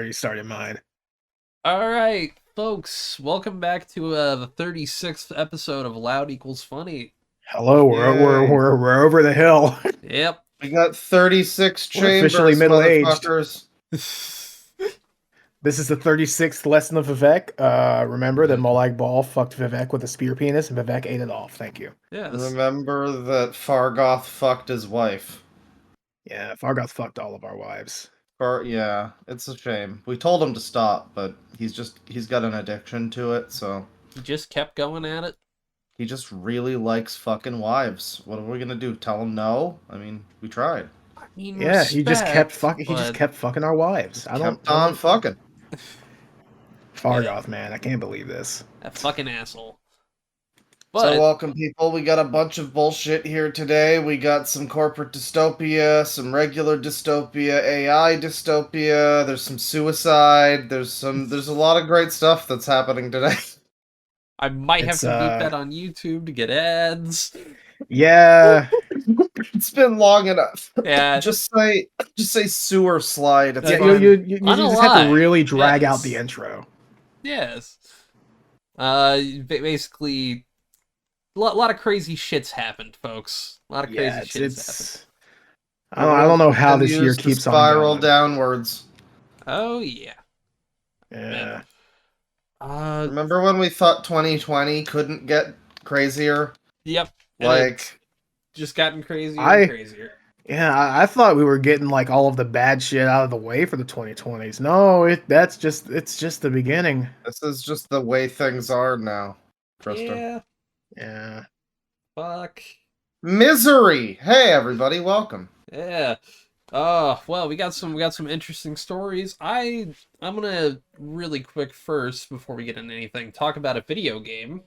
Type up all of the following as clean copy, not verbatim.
already started mine. All right, folks, welcome back to the 36th episode of Loud Equals Funny. Hello, Yay. we're over the hill. Yep. We got 36 We're officially chambers, middle-aged. motherfuckers. This is the 36th lesson of Vivek. Remember that Molag Bal fucked Vivek with a spear penis, and Vivek ate it off. Thank you. Yes. Remember that Fargoth fucked his wife. Yeah, Fargoth fucked all of our wives. Yeah, it's a shame. We told him to stop, but he's got an addiction to it, so He just kept going at it. he just really likes fucking wives. What are we gonna do? Tell him no? I mean, we tried. I mean, Yeah, he just kept respect, fucking. He just kept fucking our wives. Kept on fucking. Fargoth, man, I can't believe this. That fucking asshole. So welcome, people. We got a bunch of bullshit here today. We got some corporate dystopia, some regular dystopia, AI dystopia. There's some suicide. There's a lot of great stuff that's happening today. I might have to beat that on YouTube to get ads. Yeah, It's been long enough. Yeah. just say sewer slide. It's yeah. fine. You just have to really drag out the intro. Yes. Basically, a lot of crazy shits happened, folks. A lot of crazy shits happened. I don't know how this year keeps on spiral going. downwards. Oh yeah. Yeah. Remember when we thought 2020 couldn't get crazier? Yep. Like, just gotten crazier and crazier. Yeah, I thought we were getting like all of the bad shit out of the way for the 2020s. No, it's just the beginning. This is just the way things are now, Tristan. Yeah. Fuck. Misery. Hey everybody, welcome. Yeah. Well, we got some interesting stories. I'm gonna really quick first before we get into anything talk about a video game.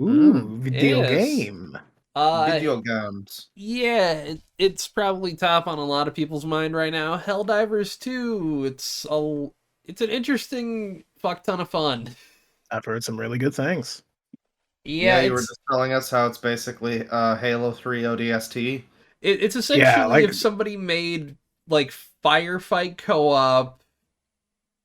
Ooh, video Yes. game. Video games. Yeah, it's probably top on a lot of people's mind right now. Helldivers 2. It's an interesting fuck ton of fun. I've heard some really good things. Yeah, you were just telling us how it's basically Halo 3 ODST. It's essentially if somebody made like firefight co-op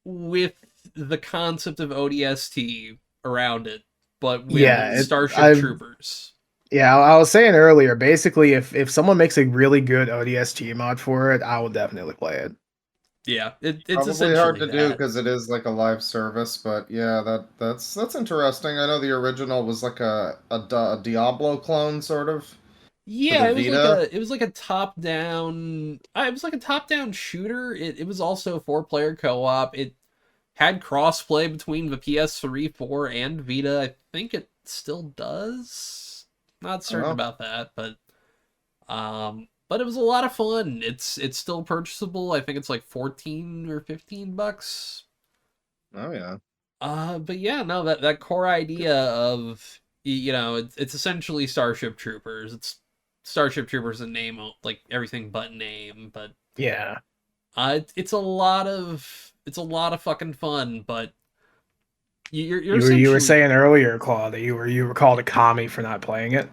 with the concept of ODST around it, but with Starship Troopers. Yeah, I was saying earlier, basically, if someone makes a really good ODST mod for it, I will definitely play it. Yeah, it's probably hard to do because it is like a live service, but yeah, that's interesting. I know the original was like a Diablo clone, sort of. Yeah, it was like a top down. It was like a top down shooter. It was also 4-player co-op. It had crossplay between the PS3, 4, and Vita. I think it still does. Not certain about that, but it was a lot of fun. It's still purchasable. I think it's like $14 or $15. Oh yeah. But yeah, no, that core idea of it's essentially Starship Troopers. It's Starship Troopers in name, like everything but name, but yeah. It's a lot of fucking fun, but you were saying earlier, Claude, that you were called a commie for not playing it.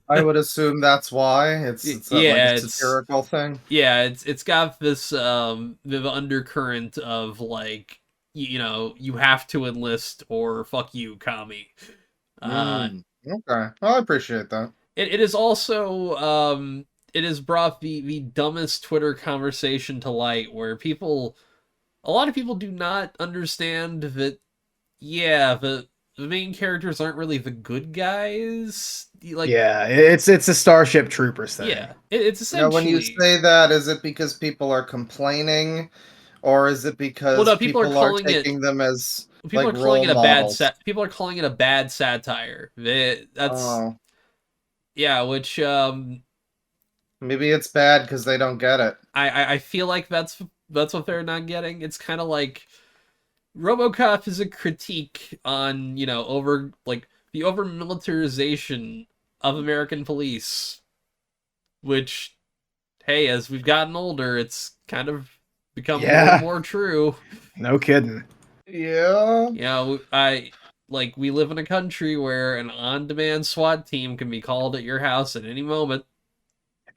I would assume that's why. It's like a satirical thing. Yeah, it's got this the undercurrent of like you have to enlist or fuck you, commie. Okay, well, I appreciate that. It is also it has brought the dumbest Twitter conversation to light, where a lot of people do not understand that. Yeah, the main characters aren't really the good guys. Like, yeah, it's a Starship Troopers thing. Yeah, it's essentially. Now, when you say that, is it because people are complaining, or is it because people are taking them as like role models? People are calling it a bad satire. Yeah, which maybe it's bad because they don't get it. I feel like that's what they're not getting. It's kind of like RoboCop is a critique on, the over militarization of American police, which, hey, as we've gotten older, it's kind of become more and more true. No kidding. Yeah. We live in a country where an on-demand SWAT team can be called at your house at any moment.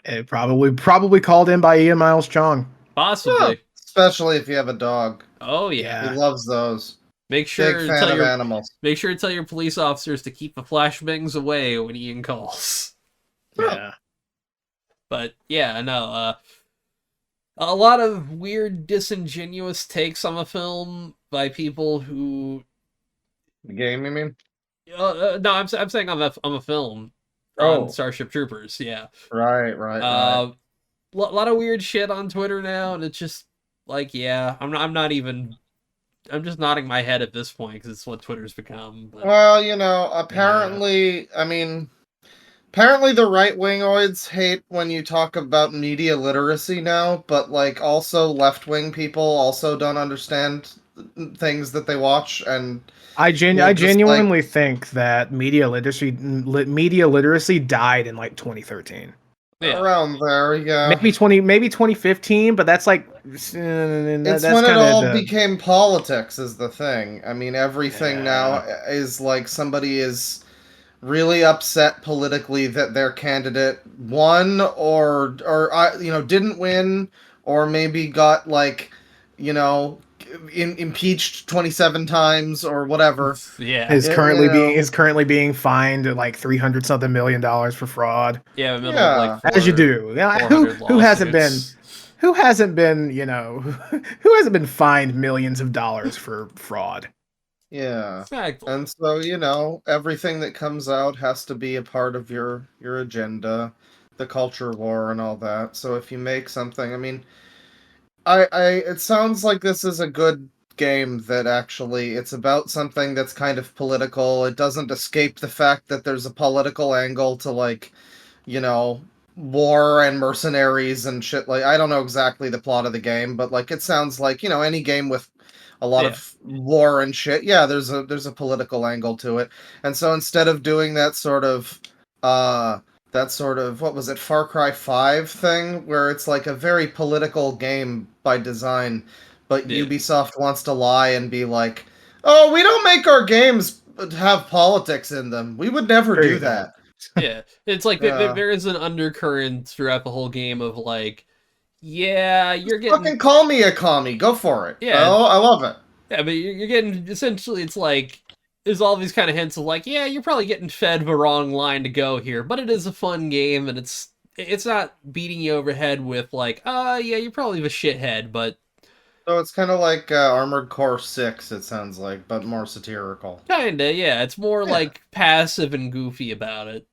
It probably called in by Ian Miles Chong. Possibly. Especially if you have a dog. Oh yeah. He loves those. Make sure Big to fan tell of animals. Make sure to tell your police officers to keep the flashbangs away when Ian calls. Yeah. But yeah, no, a lot of weird, disingenuous takes on the film by people who. The game, you mean? No, I'm saying on the film on Oh, Starship Troopers. Yeah. right. A lot of weird shit on Twitter now, and it's just like, yeah, I'm not even. I'm just nodding my head at this point because it's what Twitter's become. But... Well, you know, apparently, I mean, apparently the right-wingoids hate when you talk about media literacy now, but, like, also left-wing people also don't understand things that they watch, and I will just, like... genuinely think that media literacy died in like 2013. Yeah. Around there, yeah. Maybe 2015, but that's like It's that's when it kind all of became politics is the thing. I mean, everything now yeah. is like somebody is really upset politically that their candidate won or you know, didn't win, or maybe got, like, you know, impeached 27 times or whatever. Yeah. Is You know, currently being fined like 300 something million dollars for fraud. Yeah, in the middle of like yeah. As you do. Yeah, 400 who hasn't been lawsuits. you know, who hasn't been fined millions of dollars for fraud? Yeah. Exactly. And so, you know, everything that comes out has to be a part of your agenda, the culture war and all that. So if you make something, I mean, I it sounds like this is a good game that actually it's about something that's kind of political. It doesn't escape the fact that there's a political angle to, like, you know, war and mercenaries and shit. Like, I don't know exactly the plot of the game, but, like, it sounds like, you know, any game with a lot Yeah. of war and shit. Yeah, there's a political angle to it. And so instead of doing uh that sort of, what was it, Far Cry 5 thing where it's like a very political game by design, but Yeah. Ubisoft wants to lie and be like, "Oh, we don't make our games have politics in them. We would never There do you go. that." Yeah. It's like Yeah. there is an undercurrent throughout the whole game of like, yeah, you're Fucking getting. call me a commie. Go for it. Yeah. Oh, I love it. Yeah, but you're getting. Essentially, it's like. There's all these kind of hints of like, yeah, you're probably getting fed the wrong line to go here, but it is a fun game, and it's not beating you over the head with like, yeah, you're probably the shithead, but So it's kind of like Armored Core 6, it sounds like, but more satirical. kinda, yeah. It's more Yeah. like passive and goofy about it.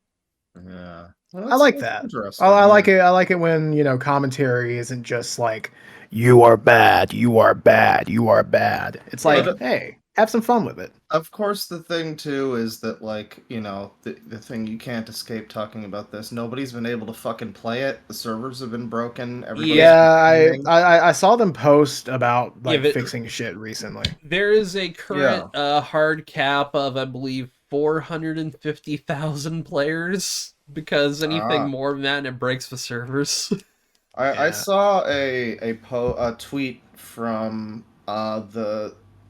Yeah. Well, I like that. Interesting. I like it. I like it when, you know, commentary isn't just like you are bad, you are bad, you are bad. It's like, But, hey, have some fun with it. of course, the thing, too, is that, like, you know, the thing you can't escape talking about this, nobody's been able to fucking play it. The servers have been broken. Everybody's Yeah, complaining. I saw them post about like but fixing shit recently. there is a current hard cap of, I believe, 450,000 players, because anything more than that, and it breaks the servers. I saw a tweet from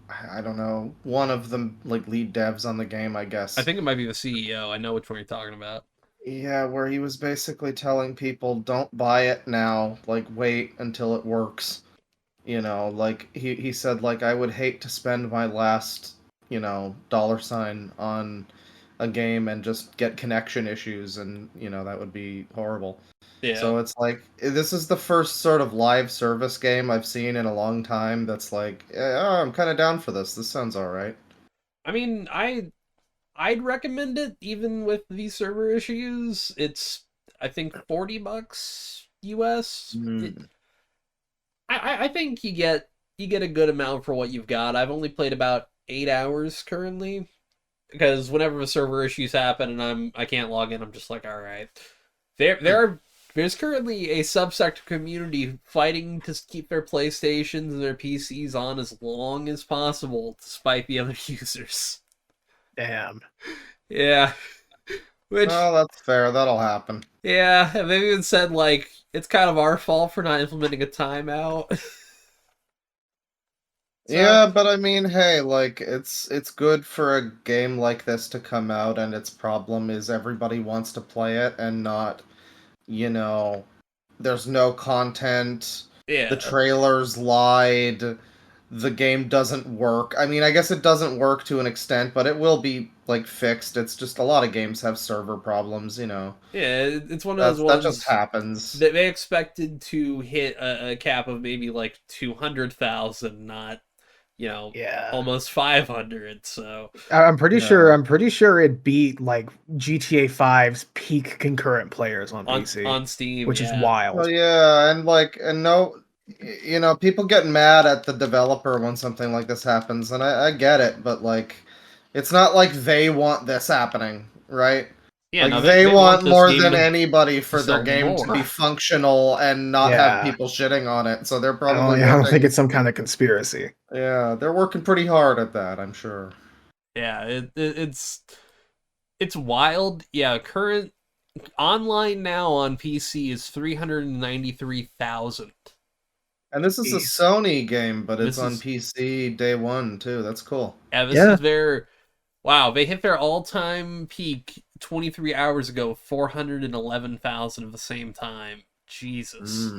I don't know, one of the, like, lead devs on the game, I guess. I think it might be the CEO. I know which one you're talking about. Yeah, where he was basically telling people, don't buy it now, like, wait until it works. You know, like, he said, like, I would hate to spend my last, you know, $sign on a game and just get connection issues, and, you know, that would be horrible. Yeah. So it's like, this is the first sort of live service game I've seen in a long time that's like, oh, I'm kind of down for this. This sounds alright. I mean, I'd recommend it even with these server issues. It's, I think, $40 US. I think you get a good amount for what you've got. I've only played about 8 hours currently, because whenever the server issues happen and I can't log in, I'm just like, all right. There's currently a subsect community fighting to keep their PlayStations and their PCs on as long as possible, despite the other users. Damn. Yeah. Which, well, that's fair. That'll happen. yeah, and they've even said, like, it's kind of our fault for not implementing a timeout. Yeah, but I mean, hey, like, it's good for a game like this to come out, and its problem is everybody wants to play it and not, you know, there's no content. Yeah. The trailers lied. the game doesn't work. I mean, I guess it doesn't work to an extent, but it will be like fixed. It's just a lot of games have server problems, you know. Yeah, it's one of those That just ones happens. that they expected to hit a cap of maybe like 200,000, not, you know, Yeah. almost 500. So I'm pretty sure it beat like GTA 5's peak concurrent players on PC on Steam, which is yeah. wild. Well, yeah, and no, you know, people get mad at the developer when something like this happens, and I get it, but like, it's not like they want this happening, right? Yeah, Like no, they want want this more game than to anybody for their sell game to be more. functional and not have Yeah. people shitting on it. So they're I probably don't think working. it's some kind of conspiracy. Yeah, they're working pretty hard at that, I'm sure. Yeah, it's wild. Yeah, current online now on PC is 393,000. And this is a Jeez. Sony game, but it's This on is- PC day one too. That's cool. Yeah, this is their wow. They hit their all-time peak 23 hours ago, 411,000 at the same time. Jesus.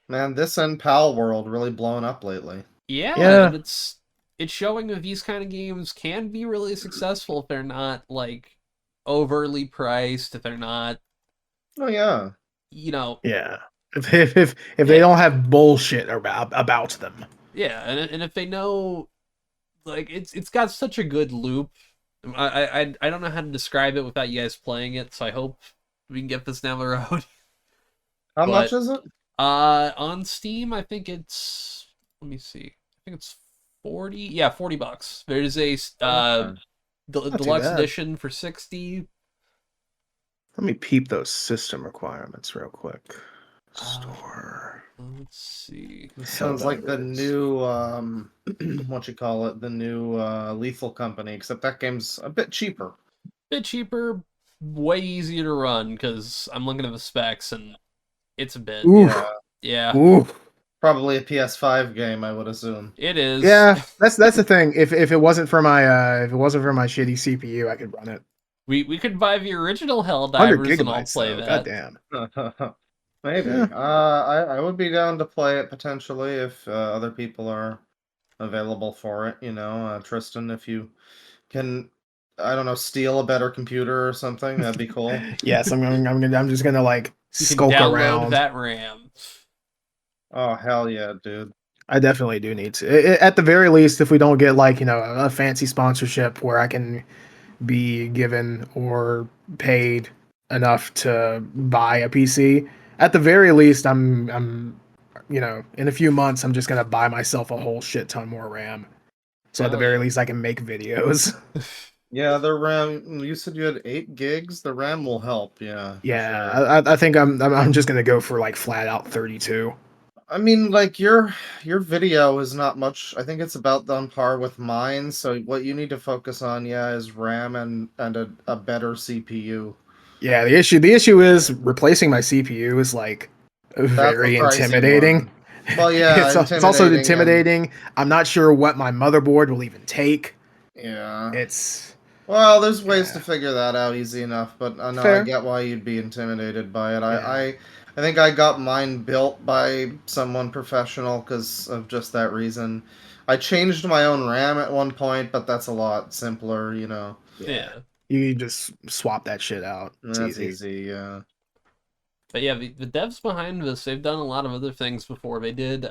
Man, this and Pal World really blown up lately. Yeah, and it's showing that these kind of games can be really successful if they're not like overly priced, if they're not, Oh yeah. you know. Yeah. If they don't have bullshit about them. Yeah, and if they know, like, it's got such a good loop. I don't know how to describe it without you guys playing it, so I hope we can get this down the road. How much is it? On Steam, I think it's, let me see. I think it's 40. Yeah, $40. There's a deluxe edition for 60. Let me peep those system requirements real quick. Store. Let's see. This sounds like the new what you call it, the new Lethal Company, except that game's a bit cheaper. Bit cheaper, way easier to run because I'm looking at the specs and it's a bit. Oof. Yeah. Oof. Probably a PS5 game, I would assume. It is. Yeah, that's the thing. If it wasn't for my shitty CPU, I could run it. We could buy the original Helldivers and all play that. Goddamn. Maybe. Yeah. I would be down to play it potentially if other people are available for it. You know, Tristan, if you can, I don't know, steal a better computer or something, that'd be cool. Yes, I'm just gonna like skulk around. That RAM. Oh hell yeah, dude! I definitely do need to. At the very least, if we don't get like a fancy sponsorship where I can be given or paid enough to buy a PC, at the very least, I'm in a few months, I'm just gonna buy myself a whole shit ton more RAM. So at the very least, I can make videos. Yeah, the RAM. You said you had 8 gigs. The RAM will help. Yeah. Yeah, sure. I think I'm just gonna go for like flat out 32. I mean, like your video is not much. I think it's about on par with mine. So what you need to focus on, is RAM and a better CPU. Yeah, the issue is replacing my CPU is like very intimidating. Well, yeah, it's also intimidating. I'm not sure what my motherboard will even take. Yeah, well, there's ways to figure that out easy enough, but I know I get why you'd be intimidated by it. I think I got mine built by someone professional because of just that reason. I changed my own RAM at one point, but that's a lot simpler, you know. Yeah. You just swap that shit out. That's easy, yeah. But yeah, the devs behind this, they've done a lot of other things before. They did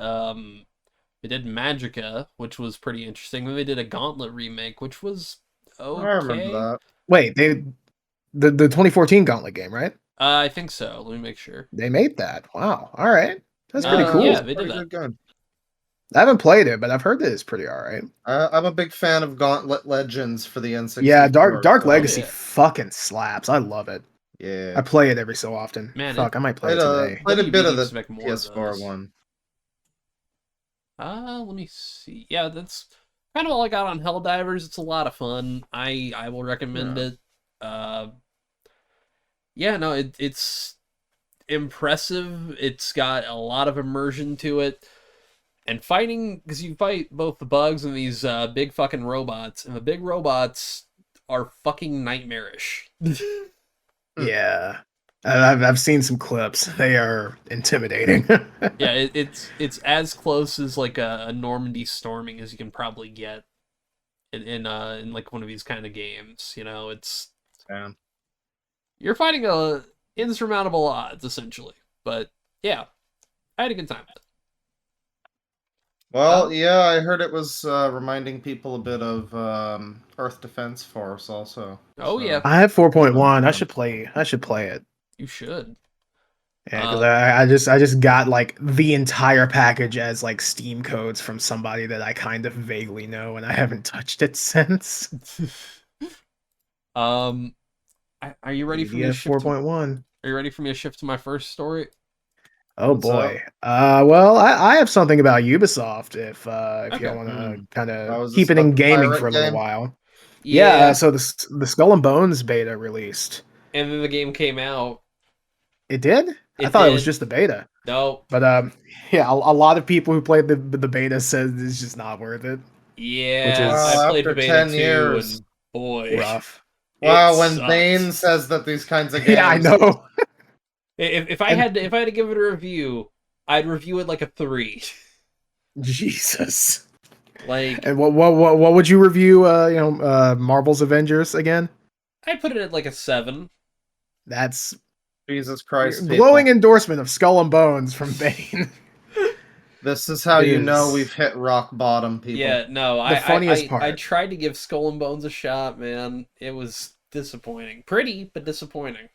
Magica, which was pretty interesting. Then they did a Gauntlet remake, which was okay. I remember that. Wait, the 2014 Gauntlet game, right? I think so. Let me make sure. They made that. Wow. All right. That's pretty cool. Yeah, they did that. Good. I haven't played it, but I've heard that it's pretty all right. I'm a big fan of Gauntlet Legends for the N64. Yeah, Dark Legacy fucking slaps. I love it. Yeah. I play it every so often. Man, fuck, I might play it today. Played a bit of the PS4 one. Let me see. Yeah, that's kind of all I got on Helldivers. It's a lot of fun. I will recommend it. Yeah, no, it's impressive. It's got a lot of immersion to it. And fighting, because you fight both the bugs and these big fucking robots, and the big robots are fucking nightmarish. Yeah. I've seen some clips. They are intimidating. Yeah, it's as close as like a Normandy storming as you can probably get in like one of these kind of games. You know, it's you're fighting a insurmountable odds essentially. But yeah, I had a good time. Well, yeah, I heard it was reminding people a bit of Earth Defense Force also. Oh so. yeah, I have 4.1. I should play it. You should. Yeah, because I just got like the entire package as like Steam codes from somebody that I kind of vaguely know, and I haven't touched it since. Are you ready for me to shift 4.1? Are you ready for me to shift to my first story? Oh boy. Well, I have something about Ubisoft if Okay. you want to kind of Was keep this it in about the gaming pirate for a little game? while. Yeah. So the Skull and Bones beta released. And then the game came out. It did? I thought it was just the beta. No. But yeah, a lot of people who played the beta said it's just not worth it. Yeah, which is I played after the beta 10 too, years. and boy, rough. Wow, when Bane says that these kinds of games. Yeah, I know. If I had to give it a review, I'd review it like a 3. Jesus. Like, and what would you review? Marvel's Avengers again? I put it at like a 7. That's Jesus Christ! Glowing endorsement of Skull and Bones from Bane. This is how you know we've hit rock bottom, people. Yeah, no, funniest part. I tried to give Skull and Bones a shot, man. It was disappointing. Pretty, but disappointing.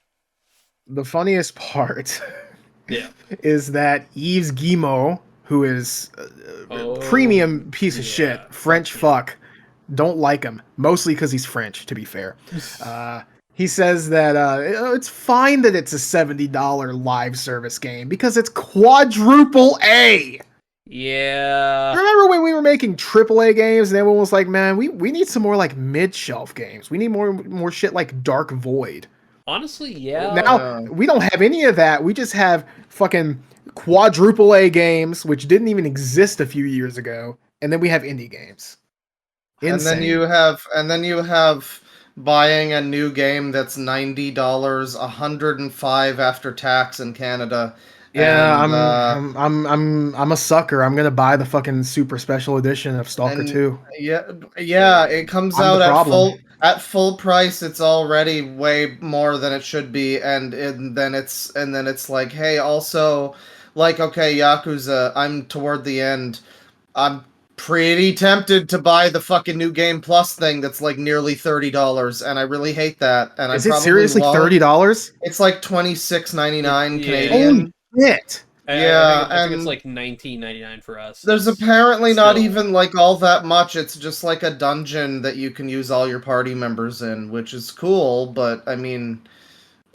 The funniest part, yeah, is that Yves Guillemot, who is a premium piece of shit, French fuck, don't like him, mostly because he's French, to be fair. He says that it's fine that it's a $70 live service game because it's quadruple A. Yeah. Remember when we were making AAA games and everyone was like, man, we need some more like mid-shelf games. We need more shit like Dark Void. Honestly, yeah. Now, we don't have any of that. We just have fucking quadruple A games, which didn't even exist a few years ago. And then we have indie games. Insane. And then you have buying a new game that's $90, $105 after tax in Canada. Yeah, and, I'm a sucker. I'm gonna buy the fucking super special edition of Stalker 2. Yeah, it comes out at full price. It's already way more than it should be, and then it's like, hey, also, like, okay, Yakuza, I'm toward the end. I'm pretty tempted to buy the fucking new Game Plus thing that's like nearly $30, and I really hate that. And is it seriously $30? It's like $26.99 Canadian. Shit. I think it's like $19.99 for us. There's apparently not even like all that much. It's just like a dungeon that you can use all your party members in, which is cool, but I mean,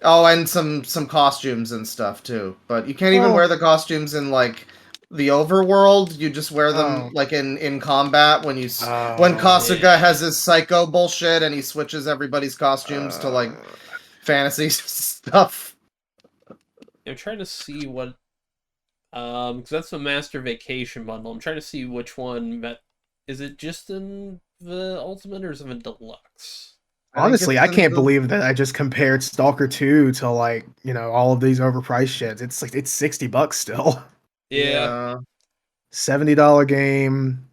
and some costumes and stuff too. But you can't even wear the costumes in like the overworld. You just wear them like in combat when Kasuga has his psycho bullshit and he switches everybody's costumes to like fantasy stuff. I'm trying to see what, because that's the Master Vacation bundle. I'm trying to see which one. Is it just in the Ultimate or is it in Deluxe? Honestly, I can't believe that I just compared Stalker 2 to like all of these overpriced shits. It's like it's $60 still. Yeah. $70 game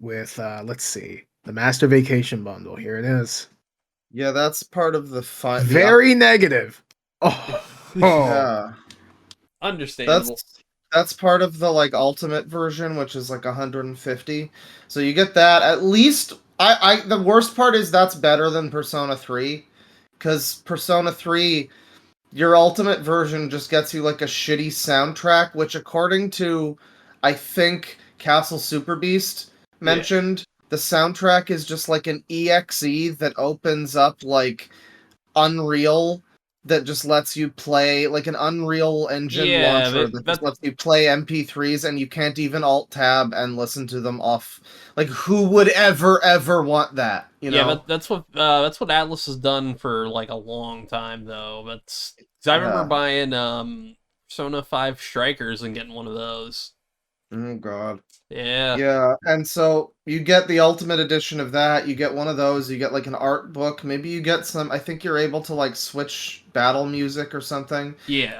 with let's see, the Master Vacation bundle. Here it is. Yeah, that's part of the fun. Very negative. Yeah. Understandable. That's part of the like ultimate version, which is like $150. So you get that. At least the worst part is that's better than Persona 3. Because Persona 3, your ultimate version just gets you like a shitty soundtrack, which according to I think Castle Super Beast mentioned, the soundtrack is just like an EXE that opens up like Unreal, that just lets you play like an Unreal Engine launcher that just lets you play MP3s, and you can't even Alt-Tab and listen to them off. Like, who would ever want that? You know? Yeah, that's what Atlas has done for like a long time, though. Because I remember buying Persona 5 Strikers and getting one of those. Oh god. Yeah. Yeah, and so you get the ultimate edition of that. You get one of those. You get like an art book. Maybe you get some. I think you're able to like switch battle music or something. Yeah.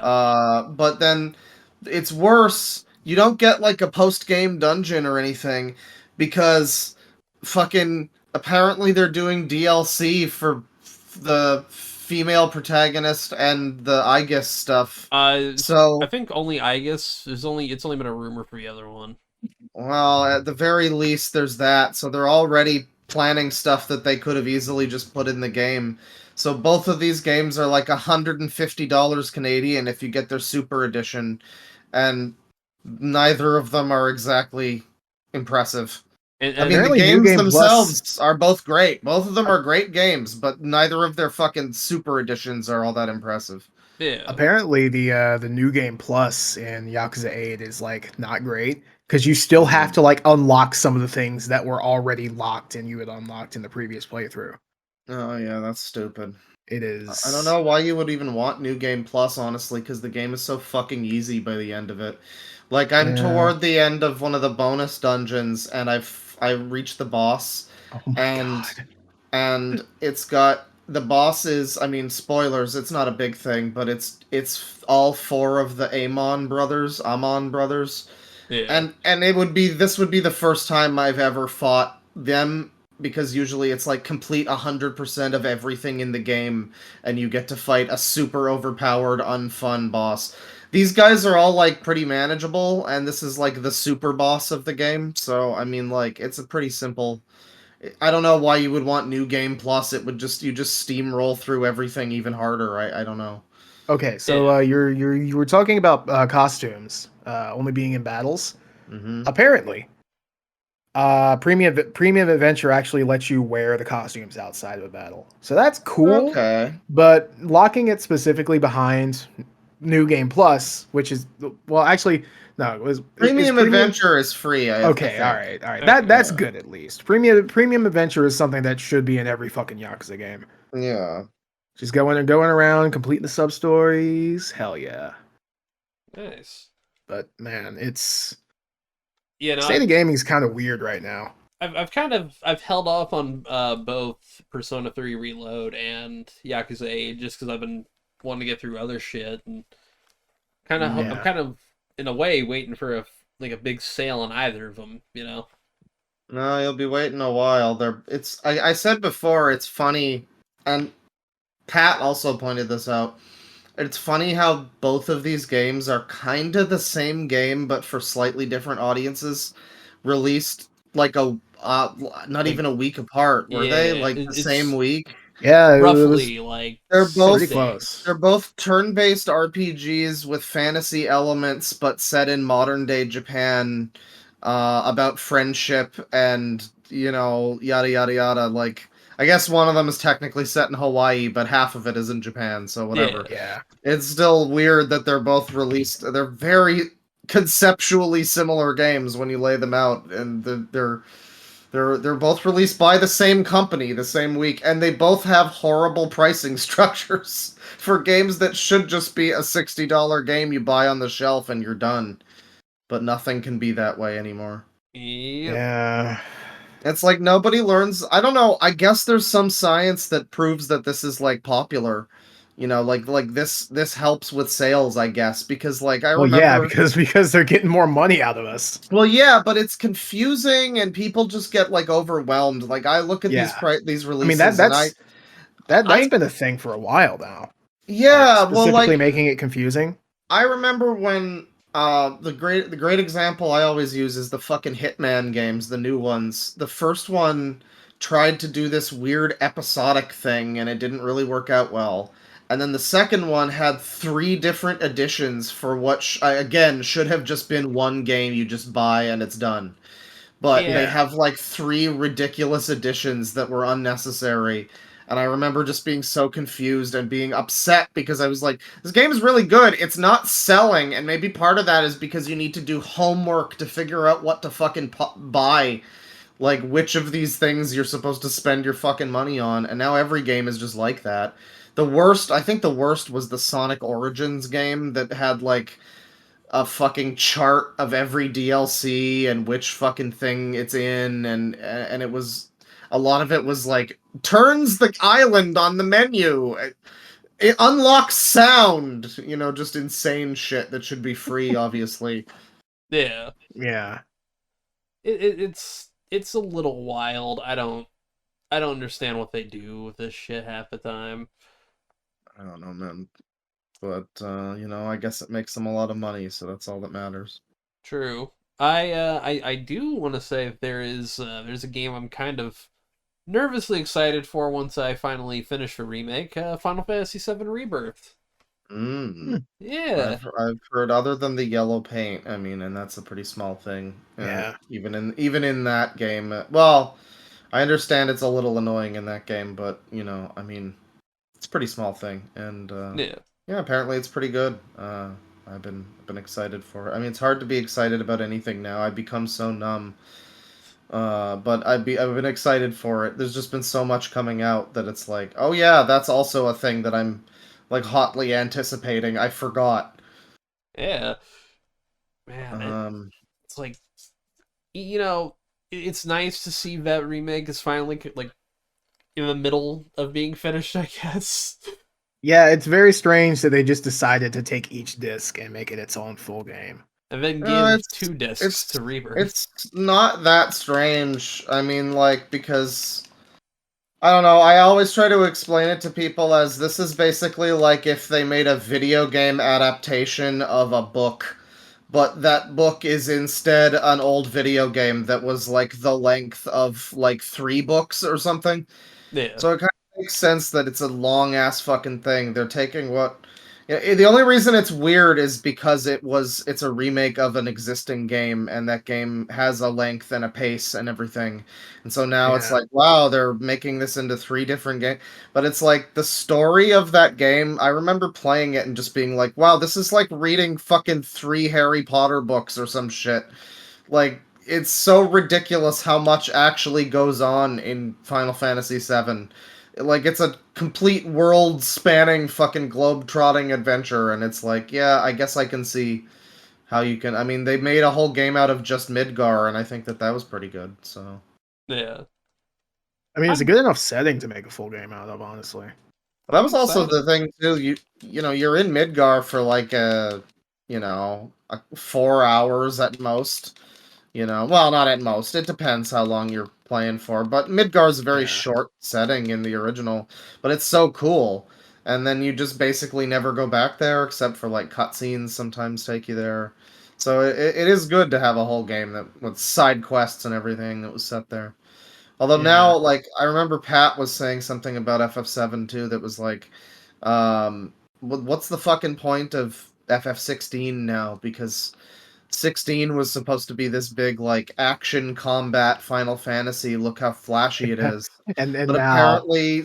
But then it's worse. You don't get like a post game dungeon or anything because fucking apparently they're doing DLC for the female protagonist and the Aegis stuff. I So think only Aegis. It's only been a rumor for the other one. well, at the very least, there's that. So they're already planning stuff that they could have easily just put in the game. So both of these games are like $150 Canadian if you get their Super Edition, and neither of them are exactly impressive. And I mean, the apparently New games Game themselves Plus. are both great. Both of them are great games, but neither of their fucking Super Editions are all that impressive. yeah. Apparently the New Game Plus in Yakuza 8 is like not great because you still have to like unlock some of the things that were already locked and you had unlocked in the previous playthrough. Oh yeah, that's stupid. It I don't is. know why you would even want New Game Plus, honestly, because the game is so fucking easy by the end of it. Like, I'm Yeah. toward the end of one of the bonus dungeons, and I reached the boss, Oh my and god. it's got the bosses. I mean, spoilers. It's not a big thing, but it's all four of the Amon brothers, Yeah. and this would be the first time I've ever fought them because usually it's like complete 100% of everything in the game and you get to fight a super overpowered unfun boss. These guys are all like pretty manageable and this is like the super boss of the game. So I mean like it's a pretty simple. I don't know why you would want New Game Plus. It would just you just steamroll through everything even harder. I don't know. Okay, so Yeah. you were talking about costumes only being in battles. Mm-hmm. Apparently, premium adventure actually lets you wear the costumes outside of a battle, so that's cool. Okay. But locking it specifically behind New Game Plus, which is well, actually, no, is Premium premium. Adventure is free. I Okay, all think. right, all right. Okay. That's Yeah. good at least. Premium adventure is something that should be in every fucking Yakuza game. Yeah. Just going around, completing the sub stories. Hell yeah. Nice. But man, it's Yeah, no, state of gaming is kind of weird right now. I've held off on both Persona 3 Reload and Yakuza 8 just because I've been wanting to get through other shit and I'm Yeah. kind of in a way waiting for a big sale on either of them, you know. No, you'll be waiting a while. I said before, it's funny, and Pat also pointed this out. It's funny how both of these games are kind of the same game, but for slightly different audiences, released like not Like even a week apart. Were they yeah, like the same it's week? Yeah, it was roughly like They're pretty both close. they're both turn-based RPGs with fantasy elements, but set in modern-day Japan, about friendship and yada yada yada. Like, I guess one of them is technically set in Hawaii, but half of it is in Japan, so yeah. whatever. Yeah. It's still weird that they're both released. They're very conceptually similar games when you lay them out, and they're both released by the same company the same week, and they both have horrible pricing structures for games that should just be a $60 game you buy on the shelf and you're done. But nothing can be that way anymore. Yep. Yeah. It's like nobody learns. I don't know. I guess there's some science that proves that this is like popular. Like this helps with sales, I guess, because like I Well, yeah, remember. because they're getting more money out of us. Well, yeah, but it's confusing and people just get like overwhelmed. Like I look at Yeah. these I mean releases and that's I been a thing for a while now. Like yeah, well specifically like making it confusing. I remember when the great example I always use is the fucking Hitman games, the new ones. The first one tried to do this weird episodic thing and it didn't really work out well. And then the second one had three different editions for what again should have just been one game you just buy and it's done. But they Yeah. have like three ridiculous editions that were unnecessary. And I remember just being so confused and being upset because I was like, this game is really good. It's not selling. And maybe part of that is because you need to do homework to figure out what to fucking buy. Like, which of these things you're supposed to spend your fucking money on. And now every game is just like that. I think the worst was the Sonic Origins game that had like a fucking chart of every DLC and which fucking thing it's in, and it was a lot of it was like turns the island on the menu. It unlocks sound, you know, just insane shit that should be free, obviously. Yeah. Yeah. It's a little wild. I don't understand what they do with this shit half the time. I don't know, man. But you know, I guess it makes them a lot of money, so that's all that matters. True. I do want to say there's a game I'm kind of nervously excited for once I finally finish the remake, Final Fantasy VII Rebirth. Yeah. I've heard other than the yellow paint, I mean, and that's a pretty small thing. Yeah. Even in that game, well, I understand it's a little annoying in that game, but you know, I mean, it's a pretty small thing, and yeah, apparently it's pretty good. I've been excited for it. I mean, it's hard to be excited about anything now. I've become so numb. But I've been excited for it. There's just been so much coming out that it's like, oh yeah, that's also a thing that I'm like hotly anticipating. I forgot. Yeah. Man, it's like, you know, it's nice to see that remake is finally like in the middle of being finished, I guess. Yeah, it's very strange that they just decided to take each disc and make it its own full game. And then give 2 discs to Rebirth. It's not that strange. I mean, like, because I don't know, I always try to explain it to people as this is basically like if they made a video game adaptation of a book, but that book is instead an old video game that was like the length of like 3 books or something. Yeah. So it kind of makes sense that it's a long ass fucking thing. They're taking what. Yeah, the only reason it's weird is because it's a remake of an existing game, and that game has a length and a pace and everything. And so now it's like, wow, they're making this into 3 different games. But it's like the story of that game, I remember playing it and just being like, wow, this is like reading fucking 3 Harry Potter books or some shit. Like, it's so ridiculous how much actually goes on in Final Fantasy VII. Like, it's a complete world-spanning fucking globe-trotting adventure, and it's like, yeah, I guess I can see how you can... I mean, they made a whole game out of just Midgar, and I think that was pretty good, so... Yeah. I mean, it's a good enough setting to make a full game out of, honestly. But that was also the thing, too. You know, you're in Midgar for, like, 4 hours at most. You know, well, not at most. It depends how long you're playing for. But Midgar is a very short setting in the original, but it's so cool. And then you just basically never go back there, except for like cutscenes sometimes take you there. So it is good to have a whole game that with side quests and everything that was set there. Although now, like, I remember Pat was saying something about FF7 too that was like, what's the fucking point of FF16 now? Because 16 was supposed to be this big, like, action combat Final Fantasy. Look how flashy it is. and but now... apparently,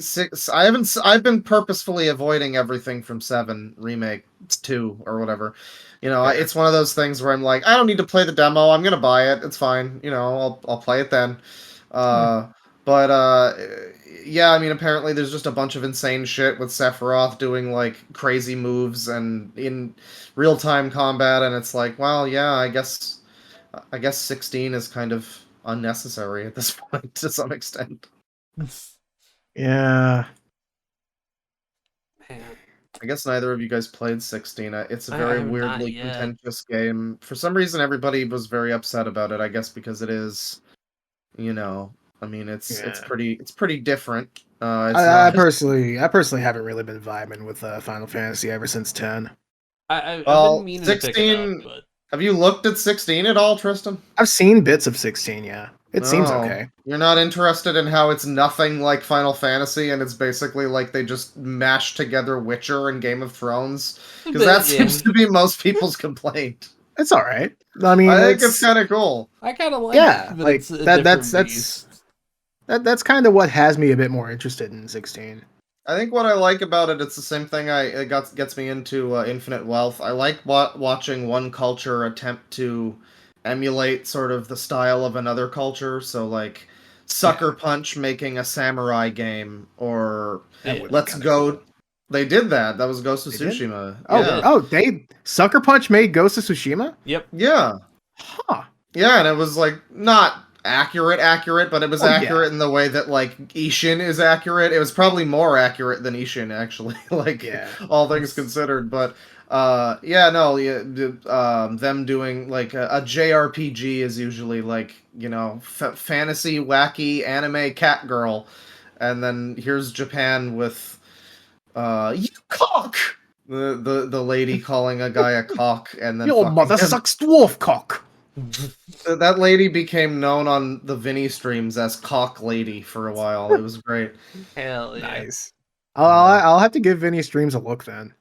I've been purposefully avoiding everything from 7 Remake 2 or whatever. You know, it's one of those things where I'm like, I don't need to play the demo. I'm gonna buy it. It's fine. You know, I'll play it then. But yeah, I mean, apparently there's just a bunch of insane shit with Sephiroth doing like crazy moves and in real-time combat, and it's like, well, yeah, I guess 16 is kind of unnecessary at this point to some extent. Yeah. Man. I guess neither of you guys played 16. It's a very weirdly contentious game. For some reason, everybody was very upset about it. I guess because it is, you know, I mean, it's pretty different. I personally haven't really been vibing with Final Fantasy ever since 10. I've been meaning 16. To pick it up, but... Have you looked at 16 at all, Tristan? I've seen bits of 16. Yeah, it seems okay. You're not interested in how it's nothing like Final Fantasy, and it's basically like they just mashed together Witcher and Game of Thrones, because that seems to be most people's complaint. It's all right. I mean, I think it's kind of cool. I kind of like it. But like that's kind of what has me a bit more interested in 16. I think what I like about it, it's the same thing it gets me into Infinite Wealth. I like watching one culture attempt to emulate sort of the style of another culture. So like Sucker Punch making a samurai game, or Let's Go They did that. That was Ghost of They did? Tsushima. Oh, they Sucker Punch made Ghost of Tsushima? Yep. Yeah. Huh. Yeah, and it was like not accurate, but it was accurate in the way that like Ishin is accurate. It was probably more accurate than Ishin actually, like all things considered. But them doing like a JRPG is usually like fantasy wacky anime cat girl, and then here's Japan with you cock. The lady calling a guy a cock, and then your mother sucks dwarf cock. That lady became known on the Vinny streams as Cock Lady for a while. It was great. Hell yeah. Nice. I'll have to give Vinny streams a look then.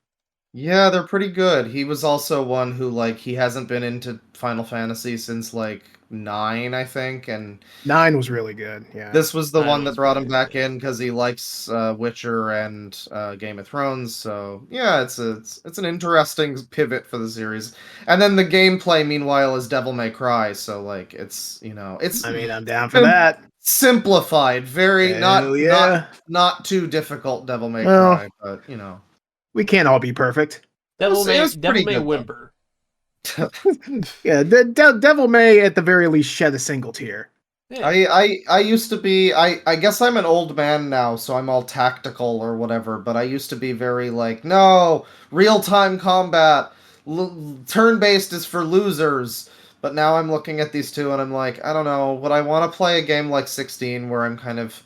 Yeah, they're pretty good. He was also one who like he hasn't been into Final Fantasy since like 9, I think, and 9 was really good. Yeah. This was the one that brought him back in because he likes Witcher and Game of Thrones. So yeah, it's an interesting pivot for the series. And then the gameplay, meanwhile, is Devil May Cry. So like it's I mean, I'm down for that. Simplified, very not too difficult Devil May Cry, but we can't all be perfect. Devil May whimper. Yeah, Devil May at the very least shed a single tear. Yeah. I used to be I guess I'm an old man now, so I'm all tactical or whatever, but I used to be very like, no, real-time combat, turn-based is for losers. But now I'm looking at these two and I'm like, I don't know, would I want to play a game like 16 where I'm kind of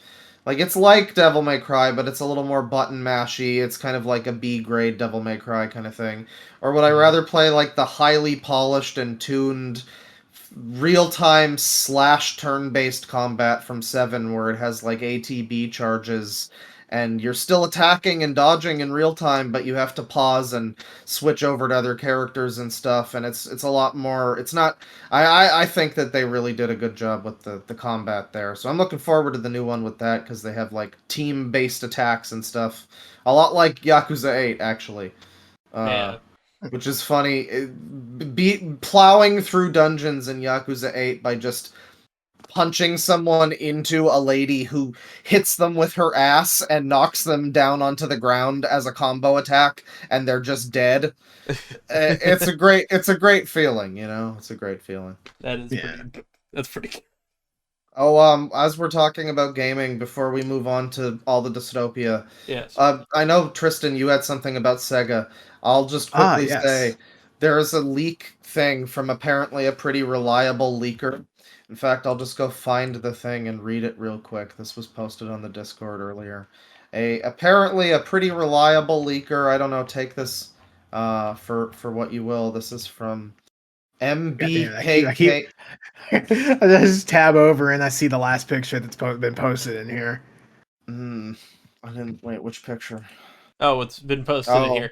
like, it's like Devil May Cry, but it's a little more button mashy. It's kind of like a B-grade Devil May Cry kind of thing. Or would I rather play like the highly polished and tuned real-time / turn-based combat from 7 where it has like ATB charges and you're still attacking and dodging in real time, but you have to pause and switch over to other characters and stuff, and it's a lot more. It's not. I think that they really did a good job with the combat there, so I'm looking forward to the new one with that because they have like team-based attacks and stuff, a lot like Yakuza 8 actually. Which is funny. Plowing through dungeons in Yakuza 8 by just punching someone into a lady who hits them with her ass and knocks them down onto the ground as a combo attack, and they're just dead. It's a great feeling, It's a great feeling. That is that's pretty good. Oh, as we're talking about gaming, before we move on to all the dystopia, yes. I know, Tristan, you had something about Sega. I'll just quickly say there is a leak thing from apparently a pretty reliable leaker. In fact, I'll just go find the thing and read it real quick. This was posted on the Discord earlier. Apparently a pretty reliable leaker. I don't know. Take this for what you will. This is from MBKK. I just tab over and I see the last picture that's been posted in here. I didn't wait. Which picture? Oh, it's been posted in here.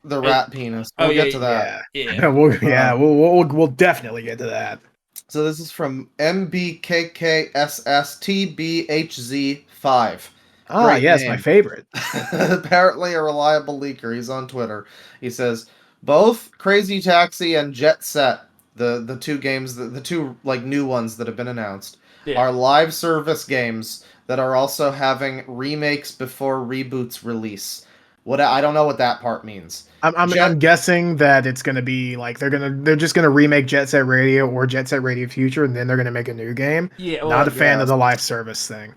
The rat penis. We'll get to that. Yeah. We'll definitely get to that. So this is from MBKKSSTBHZ5. Ah, yes, my favorite. Apparently a reliable leaker. He's on Twitter. He says, both Crazy Taxi and Jet Set, the two games, the two like new ones that have been announced, are live service games that are also having remakes before reboots release. I don't know what that part means. I'm guessing that it's gonna be like they're just gonna remake Jet Set Radio or Jet Set Radio Future, and then they're gonna make a new game. Yeah, not a fan of the live service thing.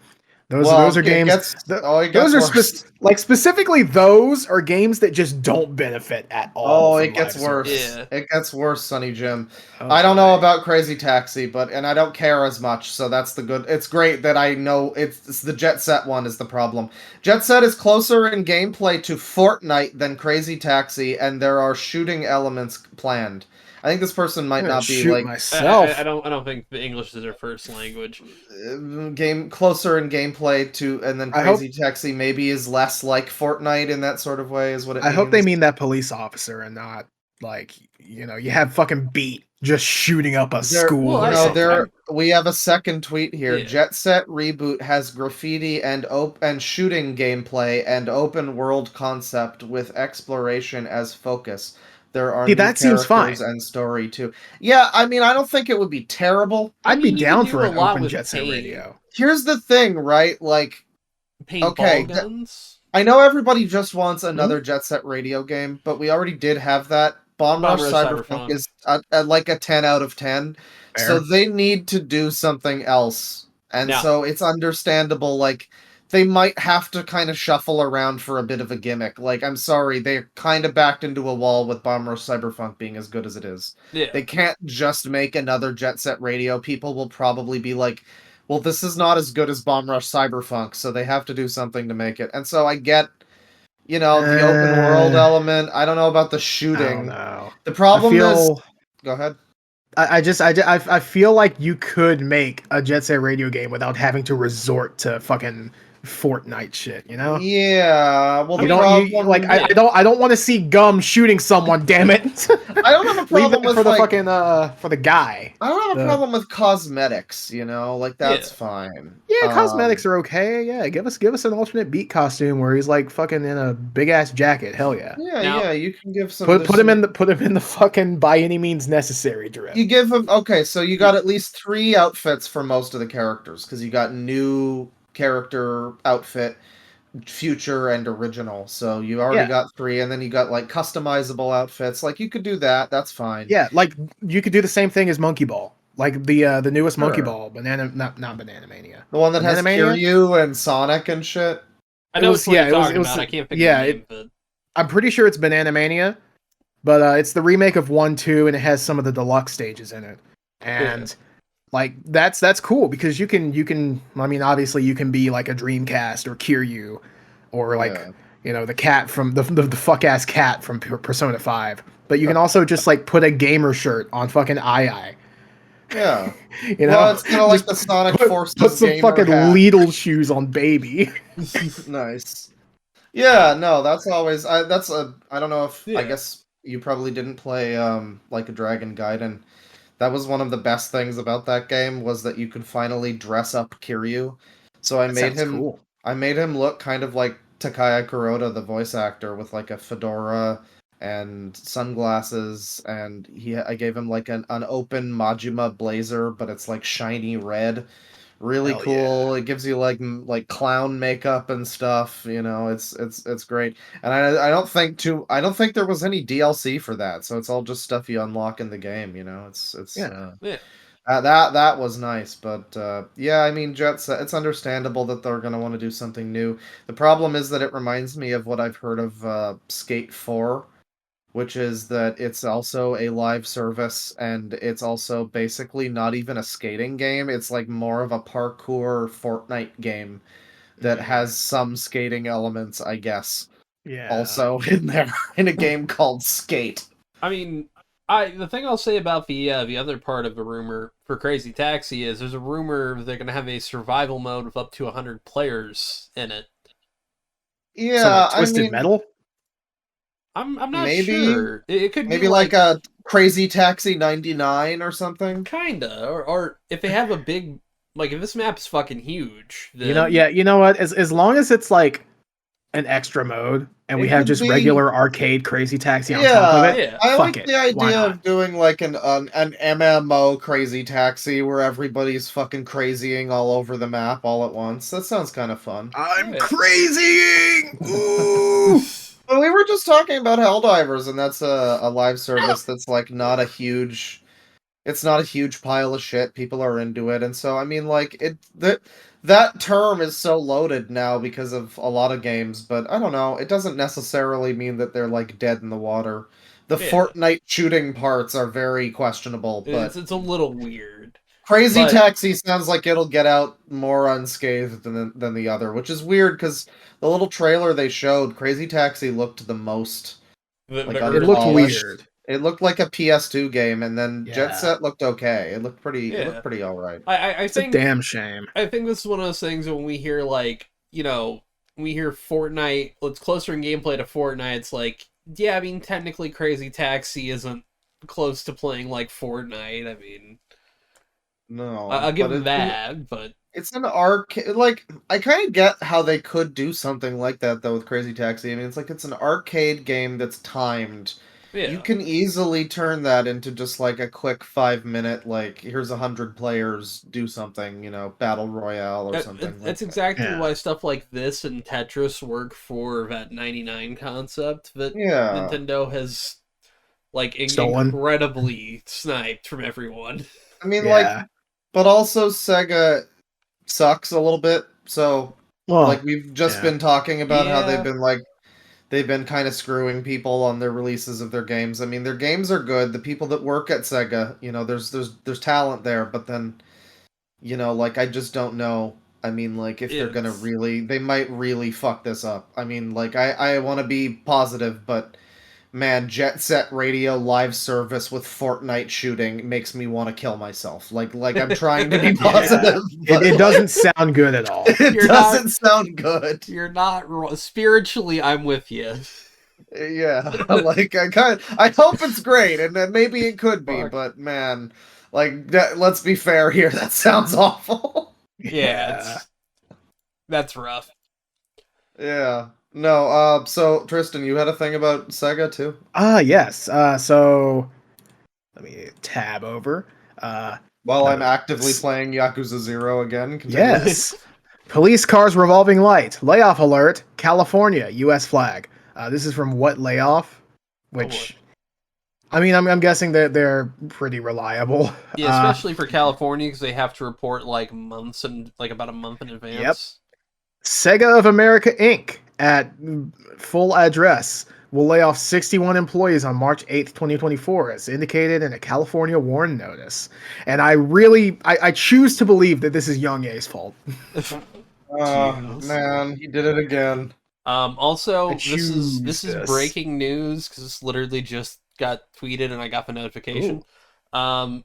Those are games. Those are specifically those are games that just don't benefit at all. Oh, it gets worse. Yeah. It gets worse, Sonny Jim. I don't know about Crazy Taxi, and I don't care as much. So that's the good. It's great that I know it's the Jet Set one is the problem. Jet Set is closer in gameplay to Fortnite than Crazy Taxi, and there are shooting elements planned. I think this person might not be like myself. I don't think the English is their first language. Closer in gameplay to, and then Crazy Taxi maybe is less like Fortnite in that sort of way is what it means. I hope they mean that police officer and not like you have fucking Beat just shooting up a school. We have a second tweet here. Yeah. Jet Set Reboot has graffiti and shooting gameplay and open world concept with exploration as focus. There are new seems fine and story too. Yeah, I mean, I don't think it would be terrible. I'd be down for an open Jet Set Radio. Here's the thing, right? Like, paintball guns. I know everybody just wants another Jet Set Radio game, but we already did have that. Bomb Rush Cyberpunk is like a 10 out of 10. Fair. So they need to do something else. And so it's understandable, like, they might have to kind of shuffle around for a bit of a gimmick. Like, I'm sorry, they're kind of backed into a wall with Bomb Rush Cyberpunk being as good as it is. Yeah. They can't just make another Jet Set Radio. People will probably be like, well, this is not as good as Bomb Rush Cyberpunk, so they have to do something to make it. And so I get, the open world element. I don't know about the shooting. I don't know. The problem is... Go ahead. I feel like you could make a Jet Set Radio game without having to resort to fucking Fortnite shit, you know? Yeah. Well, I don't want to see Gum shooting someone. Damn it! I don't have a problem with for the fucking for the guy. I don't have a problem with cosmetics. Like that's fine. Yeah, cosmetics are okay. Yeah, give us an alternate beat costume where he's like fucking in a big ass jacket. Hell yeah. Yeah, you can give some. Put him in the fucking by any means necessary dress. You give him so you got at least 3 outfits for most of the characters because you got new character outfit, future, and original. So you already got 3, and then you got like customizable outfits. Like you could do that. That's fine. Yeah, like you could do the same thing as Monkey Ball, like the newest Monkey Ball, not Banana Mania, the one that has Kiryu and Sonic and shit. I know what you're talking about. I can't think of the name, but I'm pretty sure it's Banana Mania, but it's the remake of 1, 2, and it has some of the deluxe stages in it, and. Like that's cool because you can I mean obviously you can be like a Dreamcast or Kiryu or like the cat from the fuck ass cat from Persona 5, but you can also just like put a gamer shirt on fucking II. Yeah. Well, it's kind of like the Sonic Forces put some gamer fucking hat. Lidl shoes on baby. Nice. Yeah, no, that's always I don't know if I guess you probably didn't play like a Dragon Gaiden. That was one of the best things about that game was that you could finally dress up Kiryu. So I made him look kind of like Takaya Kuroda, the voice actor, with like a fedora and sunglasses, and I gave him like an open Majima blazer, but it's like shiny red. Really cool. Yeah. It gives you like clown makeup and stuff. It's great. And I don't think there was any DLC for that, so it's all just stuff you unlock in the game. That was nice. But I mean, Jet Set. It's understandable that they're gonna want to do something new. The problem is that it reminds me of what I've heard of Skate 4. Which is that it's also a live service, and it's also basically not even a skating game. It's like more of a parkour Fortnite game that has some skating elements, I guess. Yeah. Also in there in a game called Skate. I mean, the thing I'll say about the other part of the rumor for Crazy Taxi is there's a rumor they're going to have a survival mode with up to 100 players in it. Yeah, Twisted Metal. I'm not sure. It could maybe be like a Crazy Taxi 99 or something. Kinda, or if they have a big if this map's fucking huge, then... you know what? As long as it's like an extra mode and we have just regular arcade Crazy Taxi on top of it. Yeah. I like the idea of doing like an MMO Crazy Taxi where everybody's fucking crazying all over the map all at once. That sounds kind of fun. I'm crazying. Ooh. Well, we were just talking about Helldivers, and that's a live service that's like not a huge pile of shit. People are into it, and so I mean, like that term is so loaded now because of a lot of games. But I don't know, it doesn't necessarily mean that they're like dead in the water. The Fortnite shooting parts are very questionable, but it's a little weird. Crazy Taxi sounds like it'll get out more unscathed than the other, which is weird because the little trailer they showed, Crazy Taxi looked the most it looked weird. It looked like a PS2 game, and then Jet Set looked okay. It looked pretty. It looked pretty all right. I think it's a damn shame. I think this is one of those things when we hear we hear Fortnite. It's closer in gameplay to Fortnite. It's like, I mean, technically, Crazy Taxi isn't close to playing like Fortnite. I mean. No, I'll give them that, but it's an arcade. Like, I kind of get how they could do something like that though with Crazy Taxi. I mean, it's an arcade game that's timed. Yeah. You can easily turn that into just like a quick 5-minute, like, here's 100 players, do something, battle royale or something. That's like exactly Yeah. why stuff like this and Tetris work for that 99 concept that Yeah. Nintendo has Stolen. incredibly sniped from everyone. I mean, Yeah. but also Sega sucks a little bit. So, Well, we've just yeah. been talking about how Yeah. they've been kind of screwing people on their releases of their games. I mean, their games are good. The people that work at Sega, there's talent there, but then, I just don't know. I mean, if they're gonna they might really fuck this up. I mean, I want to be positive, but man, Jet Set Radio live service with Fortnite shooting makes me want to kill myself. I'm trying to be positive, but it doesn't sound good at all. It doesn't sound good. You're not wrong. Spiritually, I'm with you. Yeah, I hope it's great, and then maybe it could be, but man, let's be fair here. That sounds awful. Yeah, that's rough. Yeah. No, so Tristan, you had a thing about Sega too? Yes. So let me tab over. While I'm actively playing Yakuza 0 again. Continue. Yes. Police cars revolving light. Layoff alert. California. U.S. flag. This is from What Layoff? Which, I mean, I'm guessing that they're pretty reliable. Yeah, especially for California because they have to report about a month in advance. Yep. Sega of America Inc. at full address will lay off 61 employees on March 8th, 2024, as indicated in a California warn notice. And I choose to believe that this is Young A's fault. Man, he did it again. Also, this is breaking news because this literally just got tweeted and I got the notification. Elden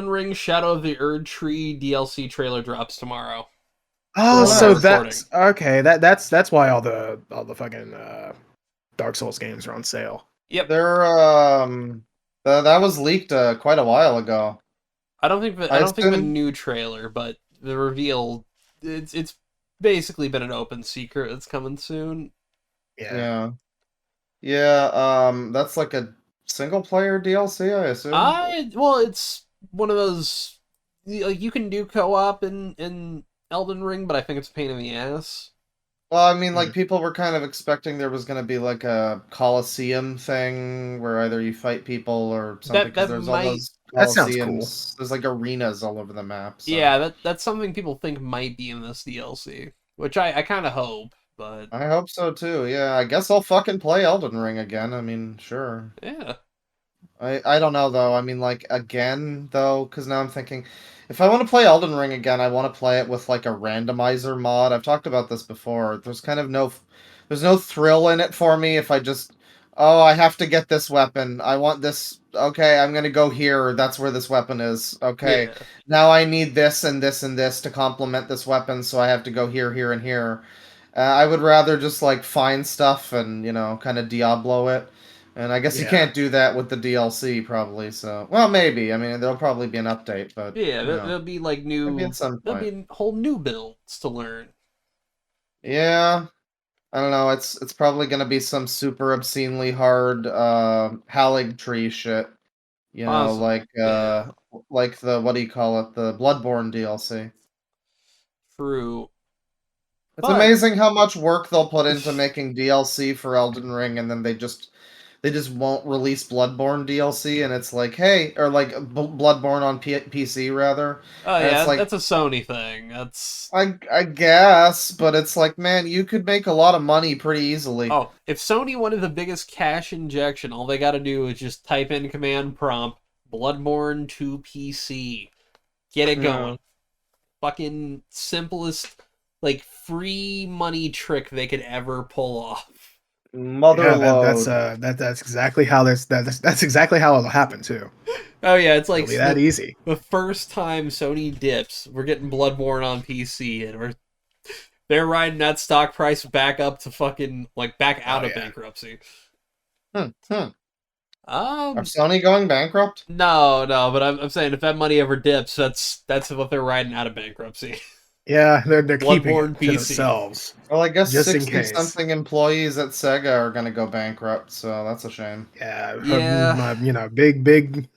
Ring Shadow of the Erd Tree DLC trailer drops tomorrow. Oh, so that's okay. That's why all the fucking Dark Souls games are on sale. Yep. They're that was leaked quite a while ago. I don't think the new trailer, but the reveal it's basically been an open secret. It's coming soon. Yeah. That's like a single player DLC, I assume. Well, it's one of those you can do co-op in Elden Ring, but I think it's a pain in the ass. Well, I mean, people were kind of expecting there was going to be like a Coliseum thing where either you fight people or something. Because there's all those Coliseums. That sounds cool. There's arenas all over the map. So. Yeah, that's something people think might be in this DLC, which I kind of hope. But I hope so too. Yeah, I guess I'll fucking play Elden Ring again. I mean, sure. Yeah. I don't know though. I mean, again though, because now I'm thinking, if I want to play Elden Ring again, I want to play it with a randomizer mod. I've talked about this before. There's kind of there's no thrill in it for me if I just, I have to get this weapon. I want this. Okay, I'm gonna go here. That's where this weapon is. Okay, now I need this and this and this to complement this weapon, so I have to go here, here, and here. I would rather just find stuff and kind of Diablo it. And I guess you can't do that with the DLC, probably. So, well, maybe. I mean, there'll probably be an update, but there'll be new. Maybe at some point. There'll be whole new builds to learn. Yeah, I don't know. It's probably gonna be some super obscenely hard Hallig tree shit. Awesome. Like the what do you call it? The Bloodborne DLC. True. It's amazing how much work they'll put into making DLC for Elden Ring, and then they just won't release Bloodborne DLC, and it's hey, or Bloodborne on PC rather. Oh yeah, that's a Sony thing. That's I guess, but it's man, you could make a lot of money pretty easily. Oh, if Sony wanted the biggest cash injection, all they got to do is just type in command prompt Bloodborne to PC, get it going. Fucking simplest free money trick they could ever pull off. That's exactly how that's exactly how it'll happen too. Oh yeah, it's it'll be that easy. The first time Sony dips, we're getting Bloodborne on PC, and they're riding that stock price back up to fucking back out of bankruptcy. Are Sony going bankrupt? No, but I'm saying if that money ever dips, that's what they're riding out of bankruptcy. Yeah, they're keeping Bloodborne it to PC. themselves. Well, I guess just in 60 case. something employees at Sega are gonna go bankrupt, so that's a shame. Yeah, Yeah. big,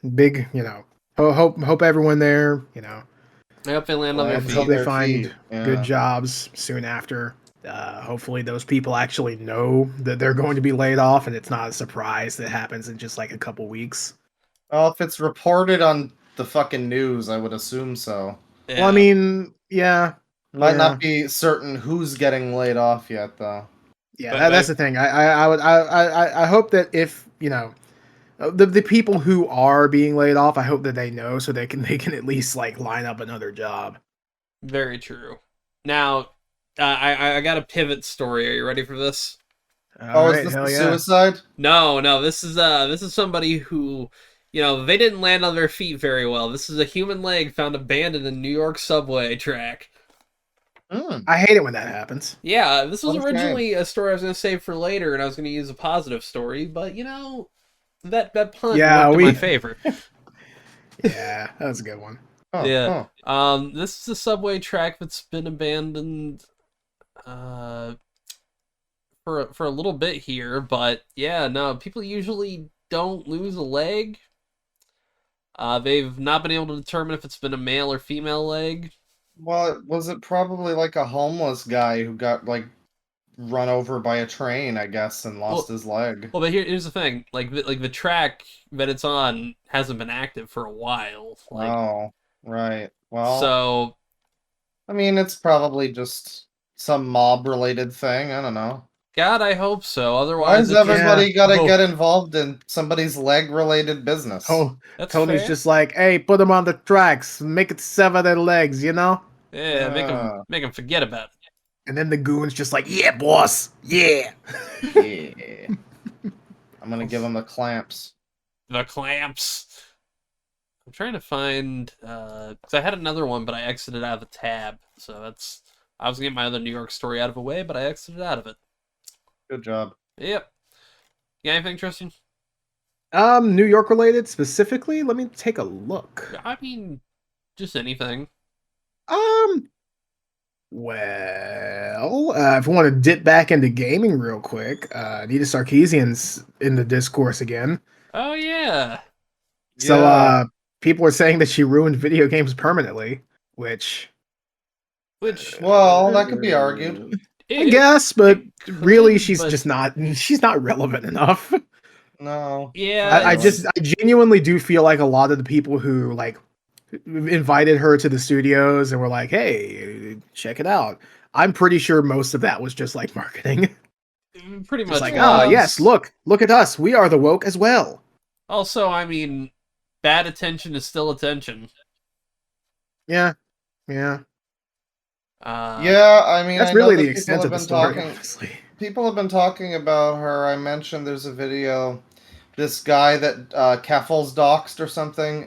hope everyone there, I hope they land on their Lands feet. hope on they their find feet. Yeah. good jobs soon after. Hopefully those people actually know that they're going to be laid off and it's not a surprise that happens in just like a couple weeks. Well, if it's reported on the fucking news, I would assume so. Yeah. Well, I mean, yeah. Might not be certain who's getting laid off yet, though. Yeah, that's the thing. I hope that if, the people who are being laid off, I hope that they know so they can at least like line up another job. Very true. Now, I got a pivot story. Are you ready for this? Is this the suicide? No. This is somebody who, they didn't land on their feet very well. This is a human leg found abandoned in New York subway track. I hate it when that happens. Yeah, this was originally a story I was going to save for later, and I was going to use a positive story, but that pun worked in my favor. Yeah, that was a good one. This is a subway track that's been abandoned for a little bit here, but yeah, no, people usually don't lose a leg. They've not been able to determine if it's been a male or female leg. Well, was it probably like a homeless guy who got like run over by a train, I guess, and lost his leg? Well, but here's the thing: like the track that it's on hasn't been active for a while. Oh, right. Well, so I mean, it's probably just some mob-related thing. I don't know. God, I hope so. Otherwise, why does everybody gotta get involved in somebody's leg-related business? Oh, that's Tony's fair. just like, hey, put them on the tracks, make it sever their legs, Yeah, make them forget about it. And then the goon's just like, yeah, boss, yeah. I'm gonna give him the clamps. The clamps. I'm trying to find because I had another one, but I exited out of the tab. So I was gonna get my other New York story out of the way, but I exited out of it. Good job. Yep. You got anything, Tristan? New York related specifically? Let me take a look. I mean, just anything. Well, if we want to dip back into gaming real quick, Nita Sarkeesian's in the discourse again. Oh yeah. So people are saying that she ruined video games permanently, which well, that could be argued. I guess, but really she's not relevant enough. No. Yeah. I genuinely do feel like a lot of the people who like invited her to the studios and were like, hey, check it out. I'm pretty sure most of that was just like marketing. Pretty much. Like, yes, look at us. We are the woke as well. Also, I mean, bad attention is still attention. Yeah. I mean, that's really the extent of the story, honestly. People have been talking about her. I mentioned there's a video, this guy that Keffel's doxed or something,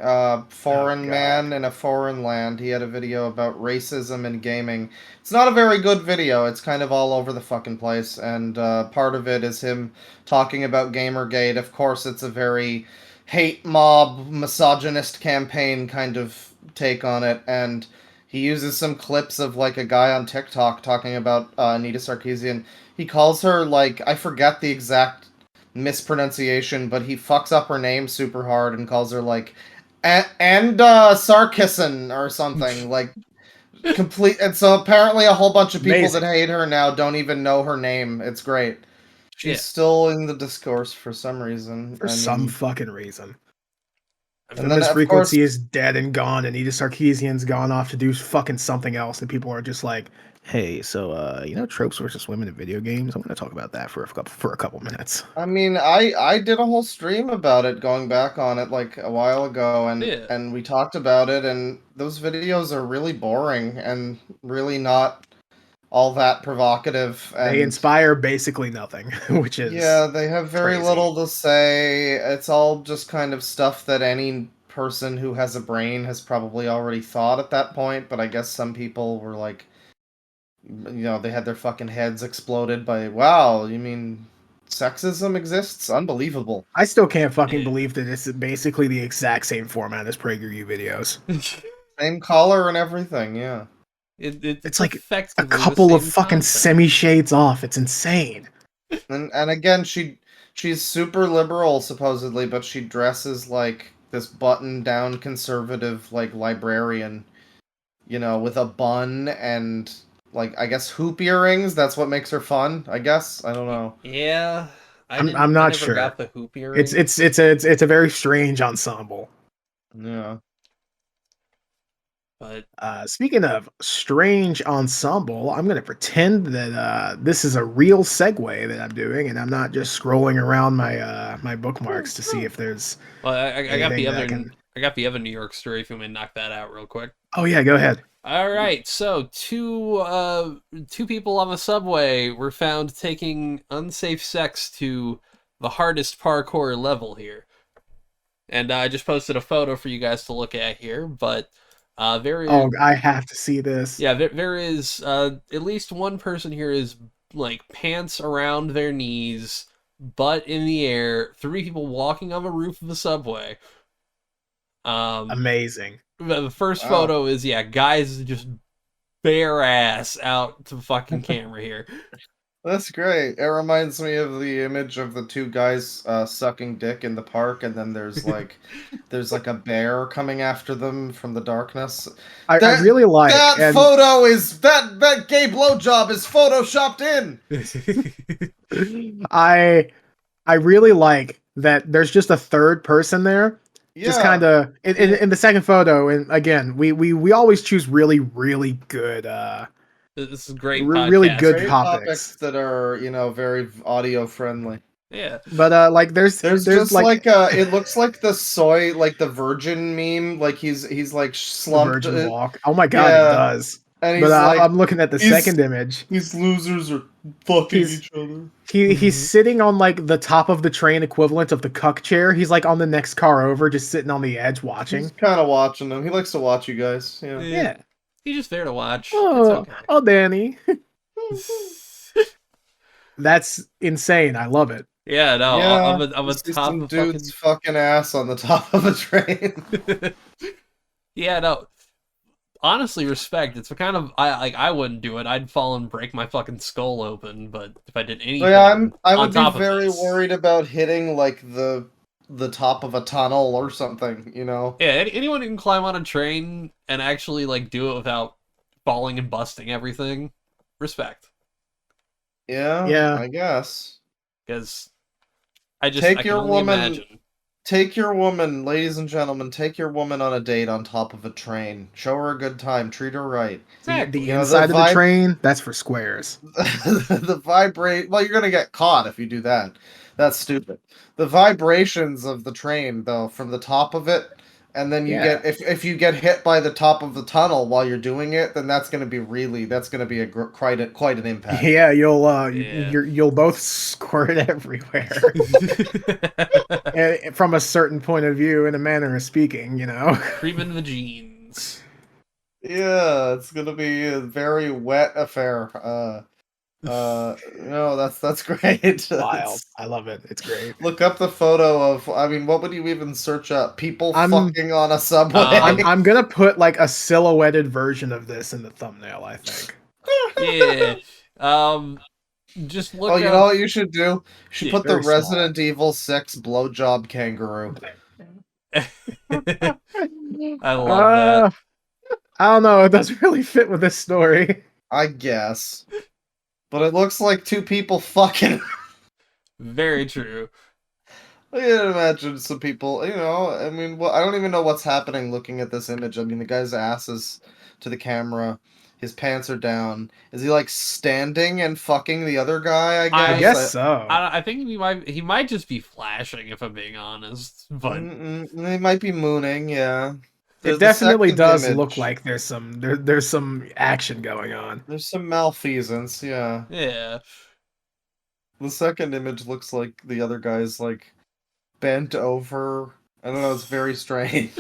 foreign man in a foreign land. He had a video about racism in gaming. It's not a very good video. It's kind of all over the fucking place, and part of it is him talking about Gamergate. Of course, it's a very hate mob, misogynist campaign kind of take on it, and he uses some clips of like a guy on TikTok talking about Nita Sarkeesian. He calls her like, I forget the exact mispronunciation, but he fucks up her name super hard and calls her like Sarkisson or something like complete. And so apparently a whole bunch of people that hate her now don't even know her name. It's great. She's still in the discourse for some reason. Some fucking reason. And then Miss Frequency is dead and gone, and Nita Sarkeesian's gone off to do fucking something else, and people are just like, hey, so tropes versus women in video games? I'm gonna talk about that for a couple minutes. I mean, I did a whole stream about it, going back on it like a while ago, and we talked about it, and those videos are really boring and really not all that provocative. And they inspire basically nothing, which is they have very little to say. It's all just kind of stuff that any person who has a brain has probably already thought at that point, but I guess some people were like, they had their fucking heads exploded by, wow, you mean sexism exists? Unbelievable. I still can't fucking believe that it's basically the exact same format as PragerU videos. Same color and everything, yeah. It's like a effectively couple the of same fucking concept. semi-shades off. It's insane. And again, she's super liberal supposedly, but she dresses like this button-down conservative like librarian, with a bun and like I guess hoop earrings. That's what makes her fun. I guess I don't know. Yeah, I'm I not never sure. got the hoop earring. It's a very strange ensemble. Yeah. But Speaking of strange ensemble, I'm gonna pretend that this is a real segue that I'm doing, and I'm not just scrolling around my bookmarks to see if there's well, I got anything the that other can. I got the other New York story if you want to knock that out real quick. Oh yeah, go ahead. All right, so two people on the subway were found taking unsafe sex to the hardest parkour level here, and I just posted a photo for you guys to look at here. But there is I have to see this. yeah, there is at least one person here is like pants around their knees, butt in the air. 3 people walking on the roof of the subway. Amazing. The first Wow. photo is guys just bare ass out to the fucking camera here. That's great. It reminds me of the image of the 2 guys sucking dick in the park, and then there's like a bear coming after them from the darkness. I really like that photo is that gay blowjob is photoshopped in. I really like that. There's just a third person there. Yeah. Just kind of in the second photo, and again, we always choose really good. This is great. Really good Great topics that are very audio friendly. Yeah, but like there's just like it looks like the soy, like the virgin meme, like he's like the slumped. virgin walk. Oh my god, yeah. it does. And he's But like, I'm looking at the second image. These losers are fucking each other. He's sitting on like the top of the train equivalent of the cuck chair. He's like on the next car over, just sitting on the edge watching. He's kind of watching them. He likes to watch you guys. Yeah. Yeah. He's just there to watch. Oh, it's okay. Oh, Danny. That's insane. I love it. Yeah, no, Yeah, I'm a top some of dude's fucking ass on the top of a train. Yeah, no. Honestly, respect. It's a kind of I wouldn't do it. I'd fall and break my fucking skull open. But if I did anything, I would be on top of very this, worried about hitting like the top of a tunnel or something. Yeah, anyone who can climb on a train and actually like do it without falling and busting everything, respect. Yeah, I guess. Because I can only imagine. Take your woman, ladies and gentlemen, take your woman on a date on top of a train. Show her a good time. Treat her right. Exactly. The inside of the train, that's for squares. The well, you're going to get caught if you do that. That's stupid. The vibrations of the train, though, from the top of it, and then you get if you get hit by the top of the tunnel while you're doing it, then that's going to be quite an impact. Yeah, you'll both squirt everywhere. From a certain point of view, in a manner of speaking, Creaming the jeans. Yeah, it's going to be a very wet affair. No, that's great. Wild. I love it. It's great. Look up the photo of. I mean, what would you even search up? People fucking on a subway. I'm gonna put like a silhouetted version of this in the thumbnail. I think. Yeah. Just look. Oh, you know what you should do? You should put the very Resident Evil 6 blowjob kangaroo. I love that. I don't know. It doesn't really fit with this story. I guess. But it looks like 2 people fucking. Very true. I can imagine some people, I mean, well, I don't even know what's happening looking at this image. I mean, the guy's ass is to the camera. His pants are down. Is he like standing and fucking the other guy, I guess? I guess so. I think he might just be flashing, if I'm being honest. But he might be mooning, yeah. It definitely does look like there's some action going on. There's some malfeasance, yeah. Yeah. The second image looks like the other guy's like bent over. I don't know, it's very strange.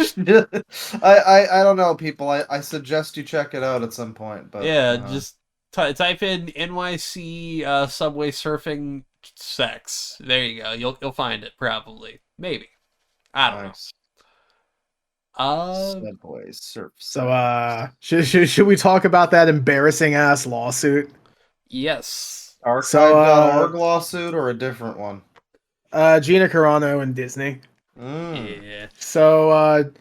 I don't know, people. I suggest you check it out at some point. But yeah, just type in NYC subway surfing sex. There you go. You'll find it probably. Maybe. I don't know. Subway Surf. So, should we talk about that embarrassing ass lawsuit? Yes. Archive.org lawsuit or a different one? Gina Carano and Disney. Yeah. So,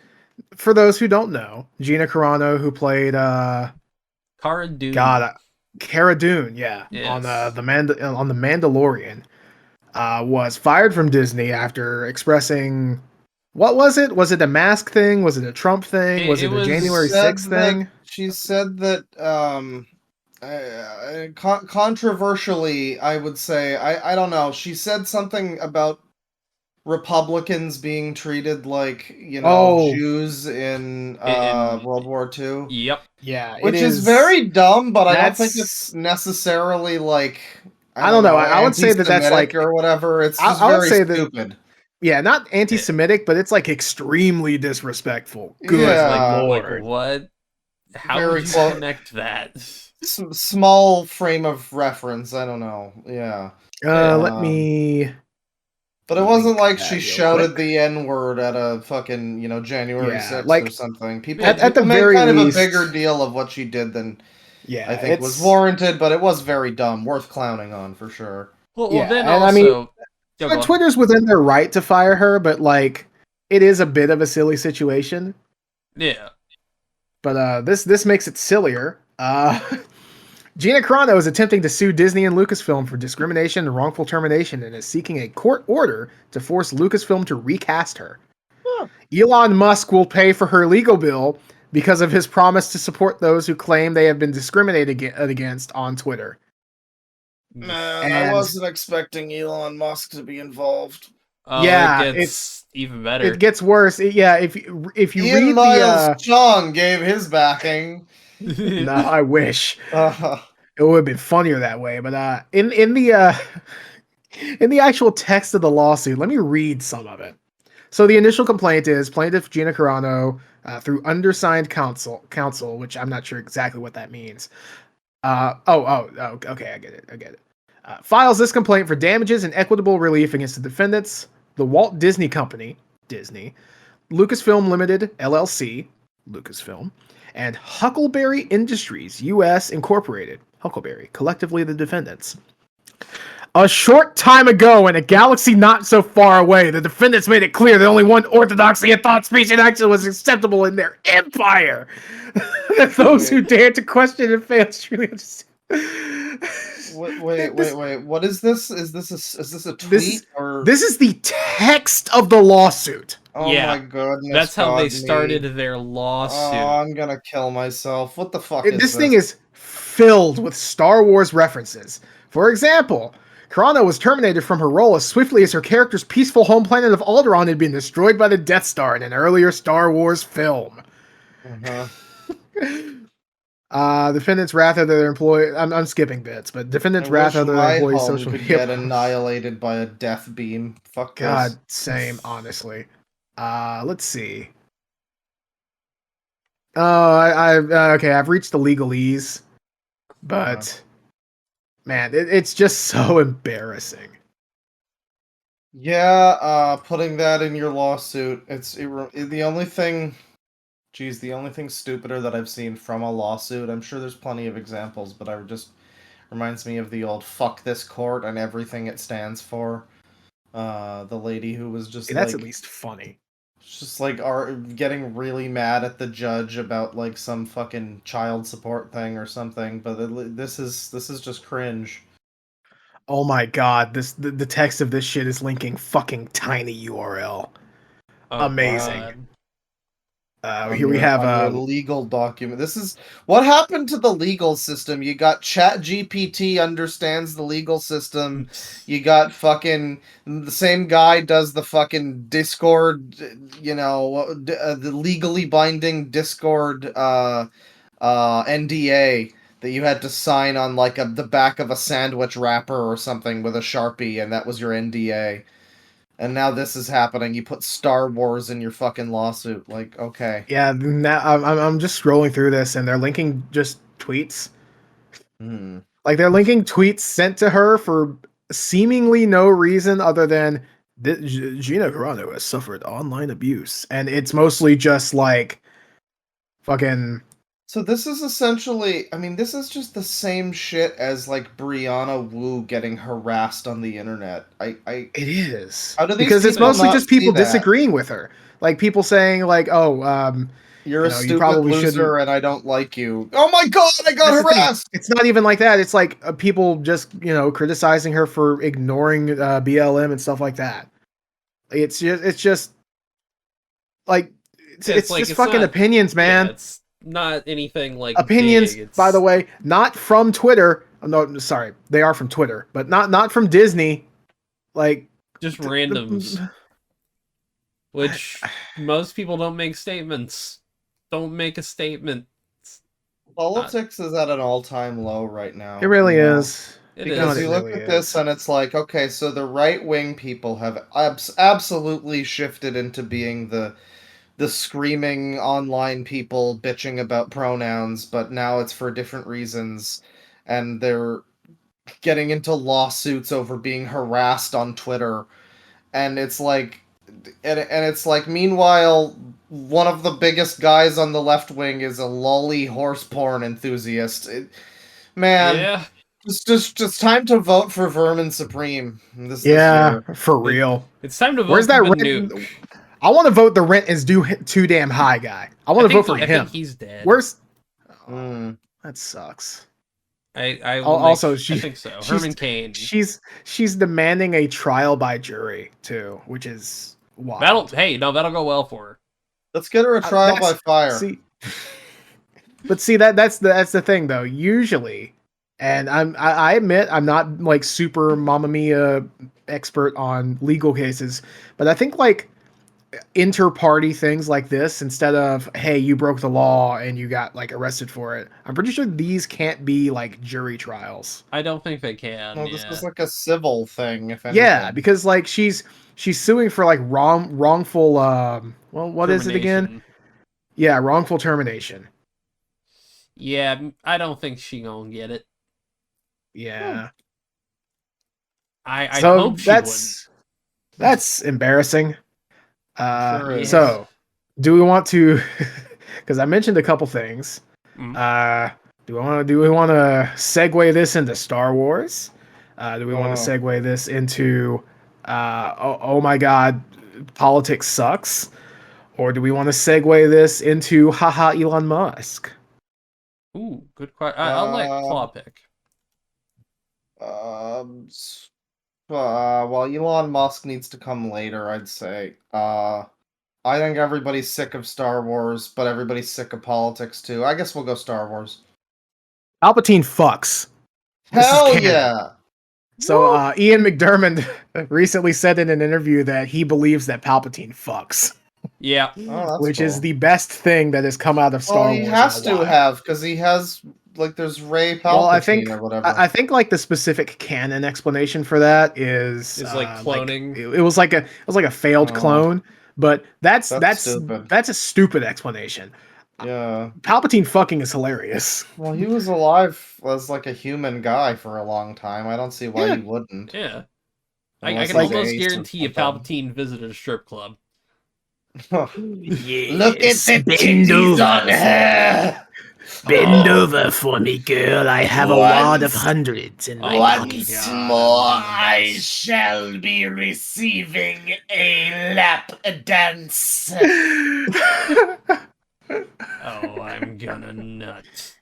for those who don't know, Gina Carano, who played Cara Dune. Cara Dune, yeah, Yes. on the Mandalorian, was fired from Disney after expressing. What was it? Was it a mask thing? Was it a Trump thing? Was it a January 6th thing? She said that controversially, I would say, I don't know. She said something about Republicans being treated like, Jews in World War II. Yep. Yeah, which is very dumb, but I don't think it's necessarily like I don't know. I would say that that's like or whatever. It's just very stupid. Yeah, not anti-Semitic, but it's like extremely disrespectful. Good Lord. Like what? How would you connect that? Small frame of reference. I don't know. Yeah. Let me. But it wasn't like she shouted the N-word at a fucking, January 6th or something. People at the made very kind least, of a bigger deal of what she did than I think was warranted, but it was very dumb, worth clowning on for sure. Well then also, Twitter's within their right to fire her, but like, it is a bit of a silly situation. Yeah. But this makes it sillier. Gina Carano is attempting to sue Disney and Lucasfilm for discrimination and wrongful termination and is seeking a court order to force Lucasfilm to recast her. Elon Musk will pay for her legal bill because of his promise to support those who claim they have been discriminated against on Twitter. Man, I wasn't expecting Elon Musk to be involved. It's even better. It gets worse. If you read Miles Chung gave his backing. No, I wish. It would have been funnier that way. But in the actual text of the lawsuit, let me read some of it. So the initial complaint is plaintiff Gina Carano, through undersigned counsel, which I'm not sure exactly what that means. Okay, I get it. Files this complaint for damages and equitable relief against the defendants, the Walt Disney Company, Disney, Lucasfilm Limited, LLC, Lucasfilm, and Huckleberry Industries, U.S. Incorporated, Huckleberry, collectively the defendants. A short time ago, in a galaxy not so far away, the defendants made it clear that only one orthodoxy of thought, speech, and action was acceptable in their empire. That those who dared to question and fail to truly understand. Wait. What is this? Is this a tweet or? This is the text of the lawsuit. Oh my goodness! That's how they started their lawsuit. Oh, I'm gonna kill myself. What the fuck is this? This thing is filled with Star Wars references. For example, Carano was terminated from her role as swiftly as her character's peaceful home planet of Alderaan had been destroyed by the Death Star in an earlier Star Wars film. Defendants wrath of their employee. I'm skipping bits, but defendants wrath of their employees' social media get annihilated by a death beam. Fuck God, this. same. Honestly, let's see. I've reached the legalese, but man, it's just so embarrassing. Yeah, putting that in your lawsuit. The only thing. Geez, the only thing stupider that I've seen from a lawsuit, I'm sure there's plenty of examples, but it just reminds me of the old fuck this court and everything it stands for. The lady who was just that's at least funny. Just like getting really mad at the judge about like some fucking child support thing or something, but this is just cringe. Oh my god, the text of this shit is linking fucking tiny URL. Amazing. God. Here we have a legal document. This is what happened to the legal system. You got ChatGPT understands the legal system. You got fucking the same guy does the fucking Discord, the legally binding Discord NDA that you had to sign on like the back of a sandwich wrapper or something with a Sharpie, and that was your NDA. And now this is happening. You put Star Wars in your fucking lawsuit. Like, okay. Yeah, now I'm just scrolling through this, and they're linking just tweets. Like, they're linking tweets sent to her for seemingly no reason other than Gina Carano has suffered online abuse, and it's mostly just like fucking. So this is essentially, I mean, this is just the same shit as like Brianna Wu getting harassed on the internet. It is How do these because it's people mostly not just see people that? disagreeing with her, like people saying like, "Oh, you're a you stupid probably loser, shouldn't." and I don't like you. Oh my god, I got harassed. It's not even like that. It's like people just criticizing her for ignoring BLM and stuff like that. It's just like it's like, just it's fucking not, opinions, man. Yeah, it's not anything like Opinions, big. by the way, not from Twitter. No, sorry, they are from Twitter, but not from Disney. Like just randoms, which most people don't make statements. Don't make a statement. Politics is at an all-time low right now. It really is. Because you look at this and it's like, okay, so the right-wing people have absolutely shifted into being the screaming online people bitching about pronouns, but now it's for different reasons, and they're getting into lawsuits over being harassed on Twitter, and it's like, and it's like, meanwhile, one of the biggest guys on the left wing is a lolly horse porn enthusiast. Man, yeah, just time to vote for Vermin Supreme. This Yeah, year. for real. It's time to vote Where's for that the rent? nuke. I want to vote the rent is too damn high guy. I want to vote for him. I think he's dead. Where's? That sucks. I think so. Herman Cain. She's demanding a trial by jury too, which is wild. That'll go well for her. Let's get her a trial by fire. But that's the thing though. Usually, and I admit I'm not like super Mamma Mia expert on legal cases, but I think like inter-party things like this, instead of hey you broke the law and you got like arrested for it, I'm pretty sure these can't be like jury trials. I don't think they can. No, this is like a civil thing, if anything. Yeah, because like she's suing for like wrongful what is it again? Yeah, wrongful termination. Yeah, I don't think she gonna get it. Yeah. I hope she wouldn't. That's embarrassing. Sure so do we want to because I mentioned a couple things. Do we want to segue this into Star Wars? Do we want to segue this into oh my god, politics sucks? Or do we want to segue this into haha Elon Musk? Ooh, good question. I'll let Claw pick. Well, Elon Musk needs to come later, I'd say. I think everybody's sick of Star Wars, but everybody's sick of politics too. I guess we'll go Star Wars. Palpatine fucks. Hell yeah! So Ian McDiarmid recently said in an interview that he believes that Palpatine fucks. Yeah. Which is the best thing that has come out of Star Wars. He has to have, because he has, like, there's Rey Palpatine or whatever. I think like the specific canon explanation for that is like cloning. It was like a failed clone, but that's stupid. That's a stupid explanation. Yeah. Palpatine fucking is hilarious. Well, he was alive as like a human guy for a long time. I don't see why he wouldn't. Yeah. I can almost guarantee a Palpatine visited a strip club. Look at the titties on her! Bend over for me, girl. I have a wad of hundreds in my pocket. Once more, I shall be receiving a lap dance. Oh, I'm gonna nut.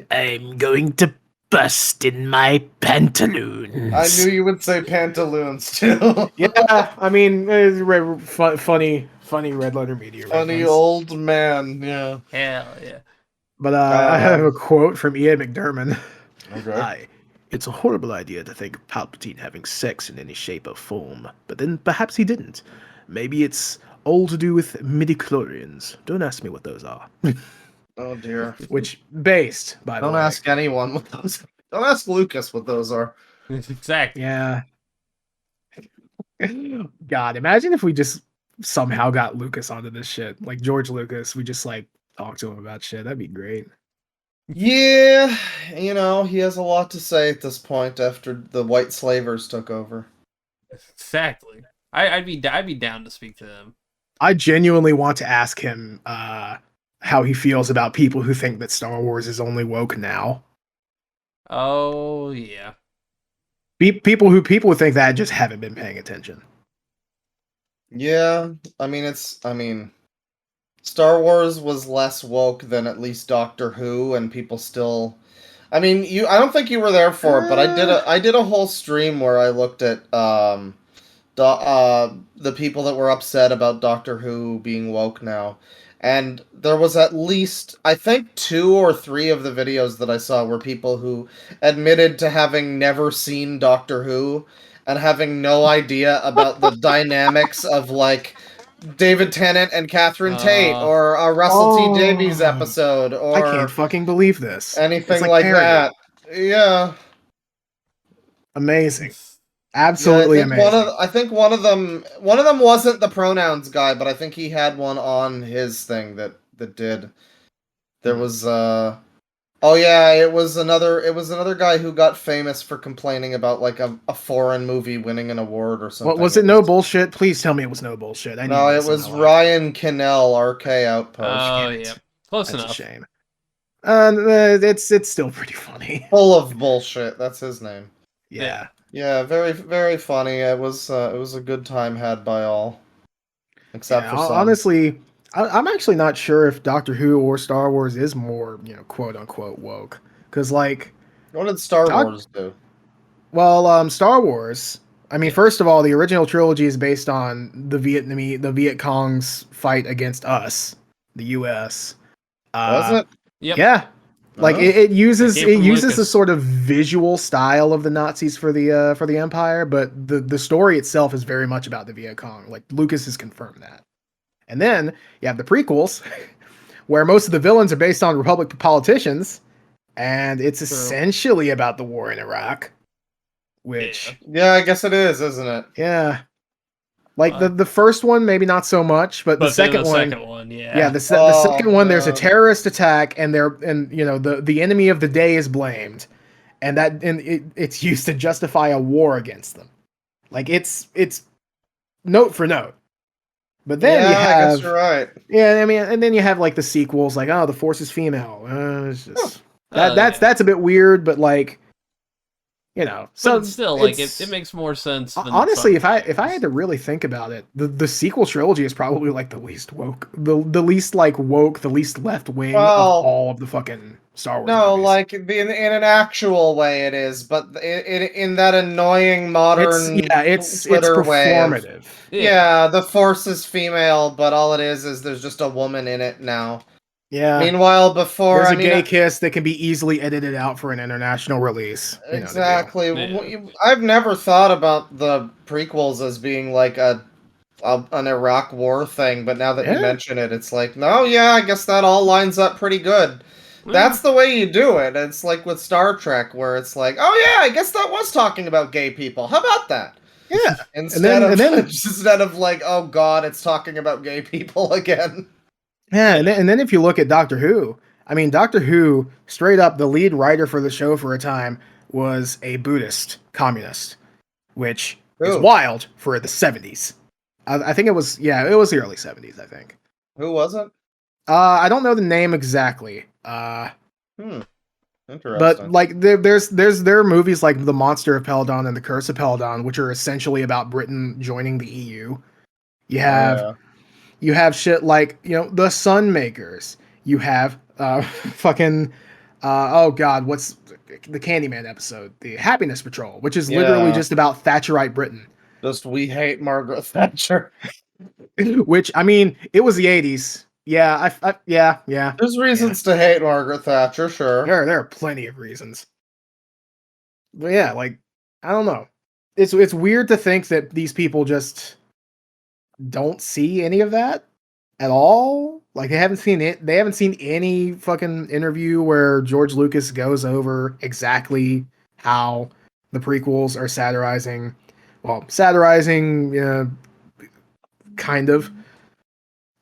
I'm going to bust in my pantaloons. I knew you would say pantaloons too. Yeah, I mean, funny Red Letter Media. Funny reference. Old man, yeah. Hell yeah. But I have a quote from Ian McDiarmid. Okay. It's a horrible idea to think of Palpatine having sex in any shape or form, but then perhaps he didn't. Maybe it's all to do with midichlorians. Don't ask me what those are. Oh dear. Which, based, by the way. Don't ask anyone what those are. Don't ask Lucas what those are. Exactly. Yeah. God, imagine if we just somehow got Lucas onto this shit. Like George Lucas, we just like talk to him about shit. That'd be great. Yeah, he has a lot to say at this point after the white slavers took over. Exactly. I'd be down to speak to them. I genuinely want to ask him how he feels about people who think that Star Wars is only woke now. Oh yeah. People who think that just haven't been paying attention. Yeah, I mean Star Wars was less woke than at least Doctor Who, and people still. I mean, I don't think you were there for it, but I did a whole stream where I looked at the people that were upset about Doctor Who being woke now. And there was at least, I think, 2 or 3 of the videos that I saw were people who admitted to having never seen Doctor Who and having no idea about the dynamics of, like, David Tennant and Catherine Tate, or a Russell T Davies episode, or I can't fucking believe this. Anything like that. Yeah. Amazing. Absolutely amazing. I think one of them wasn't the pronouns guy, but I think he had one on his thing that did. There was oh yeah, it was another guy who got famous for complaining about like a foreign movie winning an award or something. What was it? No bullshit? Please tell me it was no bullshit. No, it was Ryan Kinnell, RK Outpost. Oh yeah, close enough. That's a shame. It's still pretty funny. Full of bullshit. That's his name. Yeah. Yeah, very very funny. It was a good time had by all, except for some. Honestly, I'm actually not sure if Doctor Who or Star Wars is more, quote unquote woke. Because like, what did Star Wars do? Well, Star Wars. I mean, first of all, the original trilogy is based on the Viet Cong's fight against us, the U.S. Was it? Yep. Yeah. Like it uses Lucas. a sort of visual style of the Nazis for the Empire, but the story itself is very much about the Viet Cong. Like Lucas has confirmed that. And then you have the prequels, where most of the villains are based on Republic politicians, and it's essentially about the war in Iraq. Which I guess it is, isn't it? Yeah. Like the first one, maybe not so much, but the second one, the second one, there's a terrorist attack, and the enemy of the day is blamed, and it's used to justify a war against them. Like it's note for note. But then you have, I guess you're right. Yeah, I mean, and then you have like the sequels, like the Force is female. It's just that's a bit weird, but like. So still, like it makes more sense. Than honestly, if I had to really think about it, the sequel trilogy is probably like the least woke, the least like woke, the least left wing of all of the fucking Star Wars. No, movies. like in an actual way it is, but in that annoying modern it's performative. Yeah, the Force is female, but all it is there's just a woman in it now. Yeah. Meanwhile, before there's a gay kiss that can be easily edited out for an international release. Exactly. I've never thought about the prequels as being like an Iraq war thing, but now that you mention it, it's like, no, I guess that all lines up pretty good. That's the way you do it. It's like with Star Trek, where it's like, oh yeah, I guess that was talking about gay people. How about that? Yeah. Instead of like, oh god, it's talking about gay people again. Yeah, and then if you look at Doctor Who, I mean, Doctor Who, straight up, the lead writer for the show for a time was a Buddhist communist, which is wild for the 70s. I think it was the early 70s, I think. Who was it? I don't know the name exactly. Interesting. But like there are movies like The Monster of Peladon and The Curse of Peladon, which are essentially about Britain joining the EU. You have shit like, The Sunmakers. You have fucking oh god, what's the Candyman episode? The Happiness Patrol, which is literally just about Thatcherite Britain. Just we hate Margaret Thatcher. Which, I mean, it was the 80s. Yeah, yeah. There's reasons to hate Margaret Thatcher, sure. There are plenty of reasons. But yeah, like, I don't know. It's weird to think that these people just don't see any of that at all. Like, they haven't seen it. They haven't seen any fucking interview where George Lucas goes over exactly how the prequels are satirizing, kind of.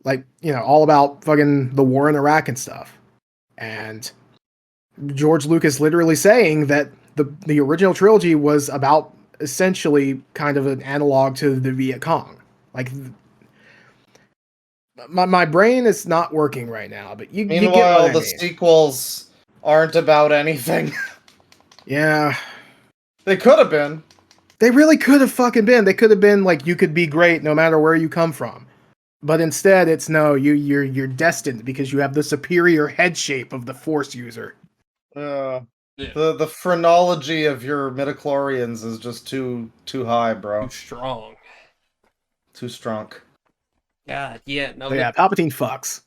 Like, all about fucking the war in Iraq and stuff. And George Lucas literally saying that the original trilogy was about essentially kind of an analog to the Viet Cong. Like, my brain is not working right now, but you get what Meanwhile, I the mean. sequels aren't about anything. Yeah. They could have been. They really could have fucking been. They could have been like, you could be great no matter where you come from. But instead, it's no, you're destined because you have the superior head shape of the Force user. Yeah. Yeah. The phrenology of your midichlorians is just too high, bro. Too strong. Too strong. God, yeah. No, So yeah, Palpatine fucks.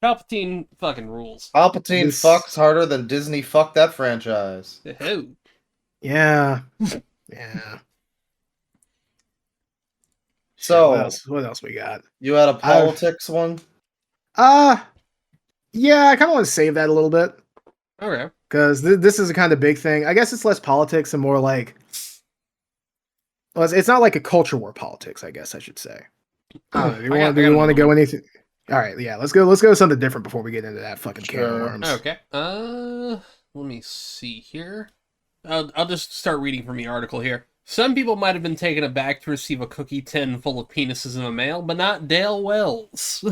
Palpatine fucking rules. Palpatine fucks harder than Disney fucked that franchise. Who? Yeah. Yeah. So, what else we got? You had a politics one? Yeah, I kind of want to save that a little bit. Okay. Because this is a kind of big thing. I guess it's less politics and more like... Well, it's not like a culture war politics, I guess I should say. I don't know. Do we want to go anything? All right, yeah, let's go something different before we get into that fucking can of worms. Okay. Let me see here. I'll just start reading from the article here. Some people might have been taken aback to receive a cookie tin full of penises in the mail, but not Dale Wells.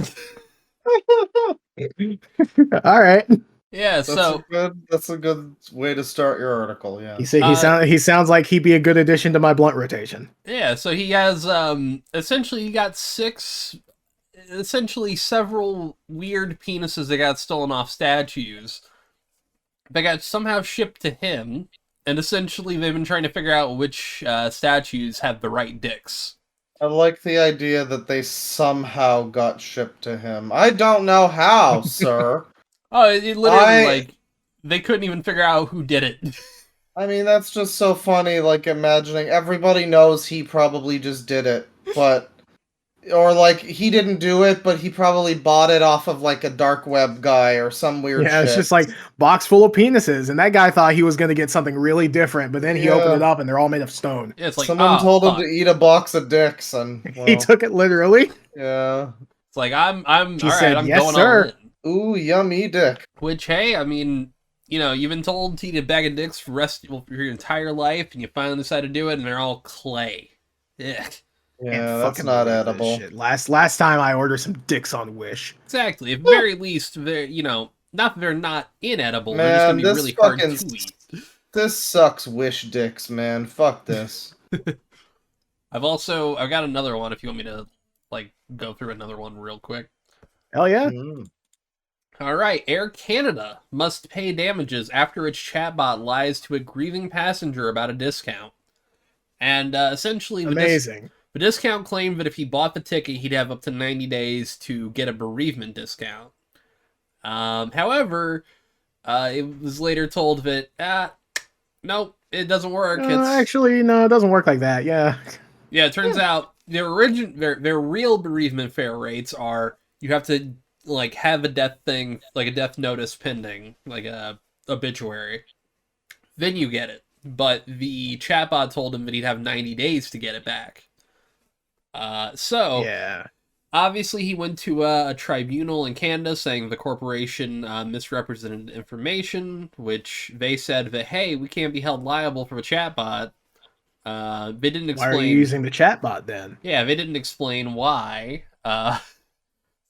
All right. Yeah, that's a good way to start your article. Yeah. He sounds like he'd be a good addition to my blunt rotation. Yeah, so he has essentially he got several weird penises that got stolen off statues. They got somehow shipped to him, and essentially they've been trying to figure out which statues have the right dicks. I like the idea that they somehow got shipped to him. I don't know how, sir. Oh, it literally, like, they couldn't even figure out who did it. I mean, that's just so funny, like, imagining everybody knows he probably just did it, but... Or, like, he didn't do it, but he probably bought it off of, like, a dark web guy or some weird shit. Yeah, it's just, like, box full of penises, and that guy thought he was going to get something really different, but then he opened it up, and they're all made of stone. Yeah, it's like, someone told him to eat a box of dicks, and... Well, he took it literally. Yeah. It's like, I'm yes, going sir. all in. Ooh, yummy dick. Which, hey, I mean, you know, you've been told to eat a bag of dicks for your entire life, and you finally decide to do it, and they're all clay. Ugh. Yeah, that's not edible. Last time I ordered some dicks on Wish. Exactly. At very least, they're, you know, not that they're not inedible, man, they're just gonna be really hard to eat. This sucks, Wish dicks, man. Fuck this. I've got another one if you want me to, like, go through another one real quick. Hell yeah. Alright, Air Canada must pay damages after its chatbot lies to a grieving passenger about a discount. And essentially, amazing. The discount claimed that if he bought the ticket, he'd have up to 90 days to get a bereavement discount. However, it was later told that, nope, it doesn't work. Actually, no, it doesn't work like that, yeah. Yeah, it turns out their real bereavement fare rates are, you have to, like, have a death thing, like a death notice pending, like a obituary. Then you get it. But the chatbot told him that he'd have 90 days to get it back. Yeah. Obviously he went to a tribunal in Canada saying the corporation misrepresented information, which they said that, hey, we can't be held liable for a chatbot. They didn't explain... Why are you using the chatbot then? Yeah, they didn't explain why.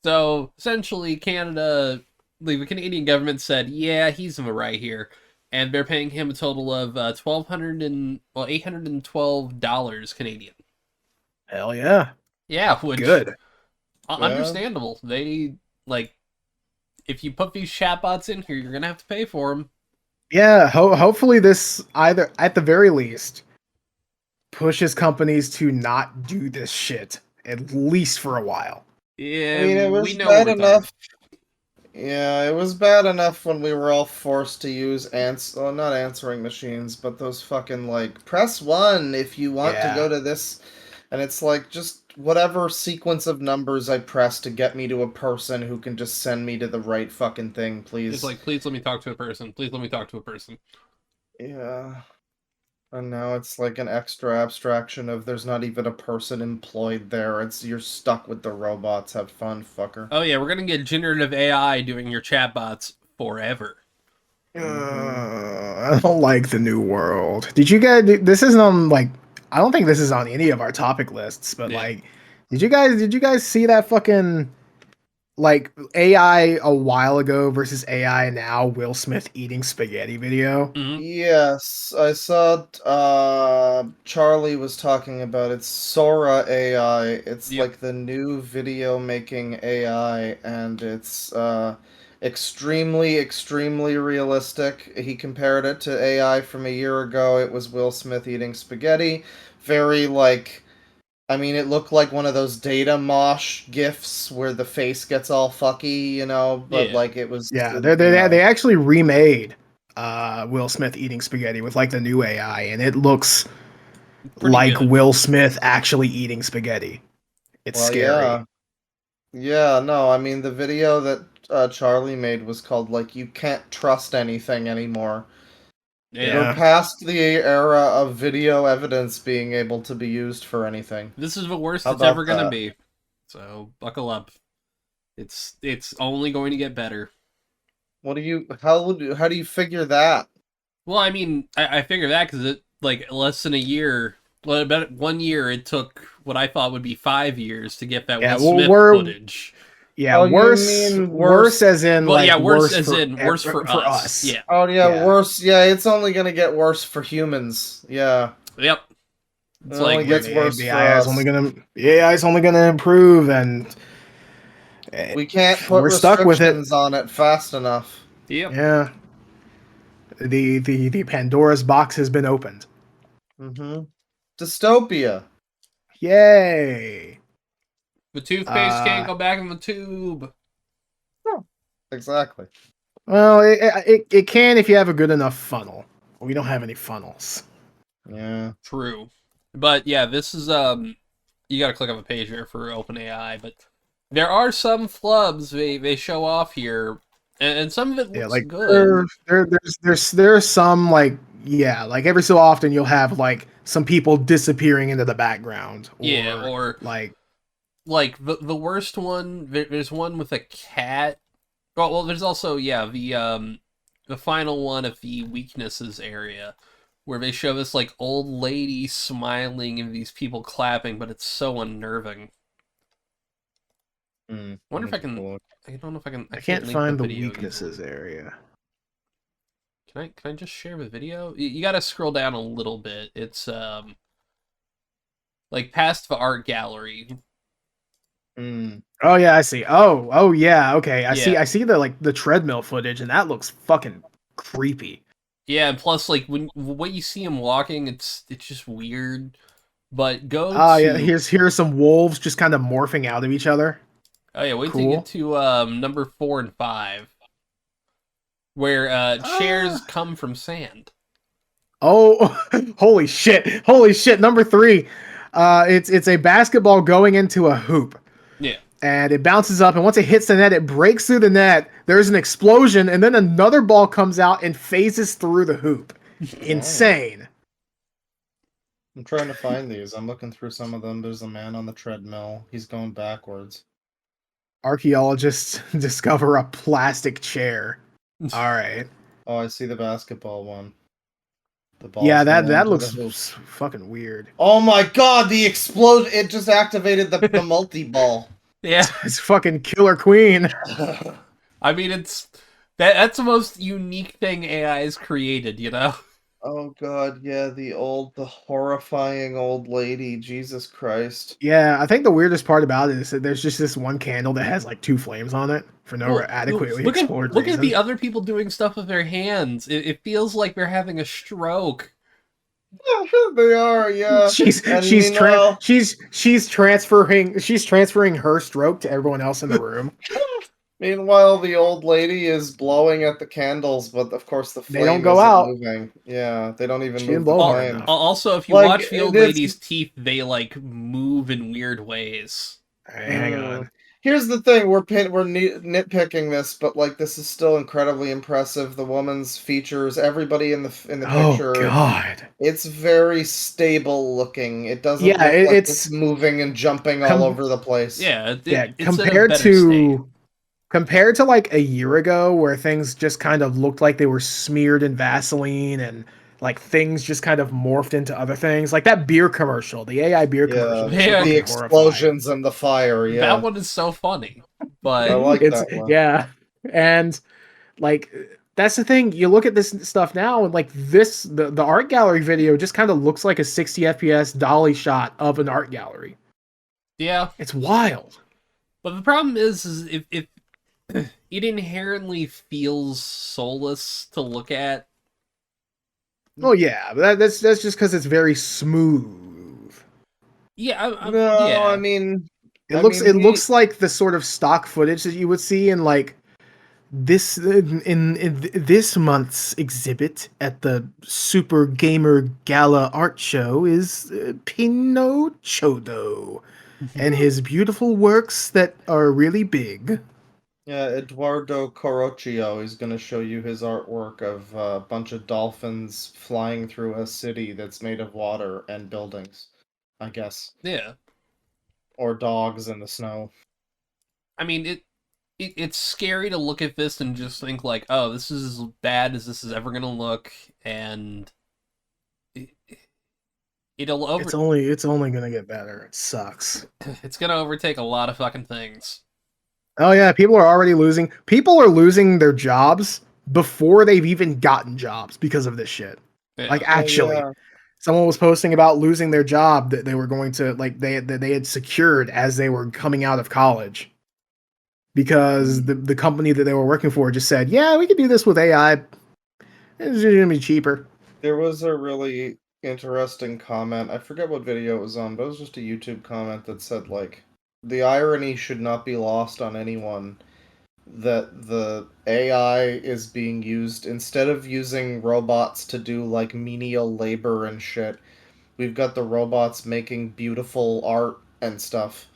So essentially Canada, the Canadian government said, yeah, he's in the right here. And they're paying him a total of $812 Canadian. Hell yeah. Yeah, which... Good. Understandable. They, like, if you put these chatbots in here, you're going to have to pay for them. Yeah, hopefully this, either, at the very least, pushes companies to not do this shit, at least for a while. Yeah, I mean, it was bad enough. Yeah, it was bad enough when we were all forced to use not answering machines, but those fucking, like, press 1 if you want to go to this, and it's like, just whatever sequence of numbers I press to get me to a person who can just send me to the right fucking thing, please. It's like, please let me talk to a person. Please let me talk to a person. Yeah. And now it's like an extra abstraction of there's not even a person employed there. You're stuck with the robots. Have fun, fucker. Oh yeah, we're gonna get generative AI doing your chatbots forever. I don't like the new world. Did you guys? This isn't on like. I don't think this is on any of our topic lists. But like, did you guys see that fucking like AI a while ago versus AI now? Will Smith eating spaghetti video. Mm-hmm. Yes, I saw Charlie was talking about it. Sora AI. It's like the new video making AI, and it's extremely realistic. He compared it to AI from a year ago. It was Will Smith eating spaghetti. Very like, I mean, it looked like one of those data mosh gifs where the face gets all fucky, you know, but like it was. Yeah, they actually remade Will Smith eating spaghetti with like the new AI, and it looks pretty like good. Will Smith actually eating spaghetti. It's scary. Yeah, no, I mean the video that Charlie made was called like "You Can't Trust Anything Anymore." Yeah. We're past the era of video evidence being able to be used for anything. This is the worst it's ever gonna be. So buckle up. It's only going to get better. How do you figure that? Well, I mean, I figure that because it like less than a year. Well, about 1 year, it took what I thought would be 5 years to get that Will Smith footage. Yeah, worse as in well, like yeah, worse for us. Yeah. Oh yeah, worse. Yeah, it's only gonna get worse for humans. Yeah. Yep. It's like it gets worse for us. It's only gonna improve, and we can't put restrictions on it fast enough. Yep. Yeah. The Pandora's box has been opened. Mm-hmm. Dystopia. Yay. The toothpaste can't go back in the tube. Oh, exactly. Well, it can if you have a good enough funnel. We don't have any funnels. Yeah. True. But yeah, this is you gotta click on the page here for OpenAI, but there are some flubs they show off here, and some of it looks good. There's some like every so often you'll have like some people disappearing into the background. Or like the worst one. There's one with a cat. Well, there's also the final one of the weaknesses area, where they show this like old lady smiling and these people clapping, but it's so unnerving. I wonder if I can. I don't know if I can. I can't find the weaknesses area. Can I just share the video? You got to scroll down a little bit. It's like past the art gallery. Oh yeah, I see. Oh yeah, okay. I see the treadmill footage, and that looks fucking creepy. Yeah, and plus like when you see him walking, it's just weird. But go yeah, here's some wolves just kind of morphing out of each other. Oh yeah, wait till you get to number 4 and 5. Where chairs come from sand. Oh, holy shit! Number 3, it's a basketball going into a hoop. Yeah, and it bounces up, and once it hits the net, it breaks through the net. There's an explosion, and then another ball comes out and phases through the hoop. Insane. I'm trying to find these. I'm looking through some of them. There's a man on the treadmill. He's going backwards. Archaeologists discover a plastic chair. All right. Oh, I see the basketball one. The ball. Yeah, that looks fucking weird. Oh my god, the explosion! It just activated the multi-ball. Yeah, it's fucking Killer Queen. I mean, that's the most unique thing AI has created, you know? Oh god, yeah, the horrifying old lady, Jesus Christ. Yeah, I think the weirdest part about it is that there's just this one candle that has like 2 flames on it for no adequately explored reason. Look at the other people doing stuff with their hands. It feels like they're having a stroke. They are, yeah. She's transferring her stroke to everyone else in the room. Meanwhile, the old lady is blowing at the candles, but of course the flame don't go out. Moving. Yeah, they don't even move the flame. Also, if you watch the old lady's teeth, they like move in weird ways. Hang on. Here's the thing: we're nitpicking this, but like this is still incredibly impressive. The woman's features, everybody in the picture. Oh god! It's very stable looking. It doesn't look like it's moving and jumping all over the place. Yeah, compared to compared to like a year ago where things just kind of looked like they were smeared in Vaseline and like things just kind of morphed into other things. Like that beer commercial, the AI beer commercial, just Yeah, looked the fucking horrifying. explosions and the fire. Yeah, that one is so funny. But I like It's that one. yeah. And like that's the thing. You look at this stuff now, and like this, the art gallery video just kind of looks like a 60 FPS dolly shot of an art gallery. yeah, It's wild. but the problem is if it inherently feels soulless to look at. Oh yeah, but that's just because it's very smooth. Yeah, No, yeah. I mean, It looks like the sort of stock footage that you would see in like this in this month's exhibit at the Super Gamer Gala Art Show is Pinochodo and his beautiful works that are really big. yeah, Eduardo Corocchio is going to show you his artwork of a bunch of dolphins flying through a city that's made of water and buildings, I guess. Yeah. Or dogs in the snow. I mean, it's scary to look at this and just think like, oh, this is as bad as this is ever gonna look, and it'll It's only gonna get better. It sucks. It's gonna overtake a lot of fucking things. Oh yeah, people are already losing. People are losing their jobs before they've even gotten jobs because of this shit. Yeah. Like actually, someone was posting about losing their job that they were going to like they had secured as they were coming out of college because the company that they were working for just said, "Yeah, we could do this with AI. It's going to be cheaper." There was a really interesting comment. I forget what video it was on, but it was just a YouTube comment that said like the irony should not be lost on anyone that the AI is being used instead of using robots to do like menial labor and shit. We've got the robots making beautiful art and stuff.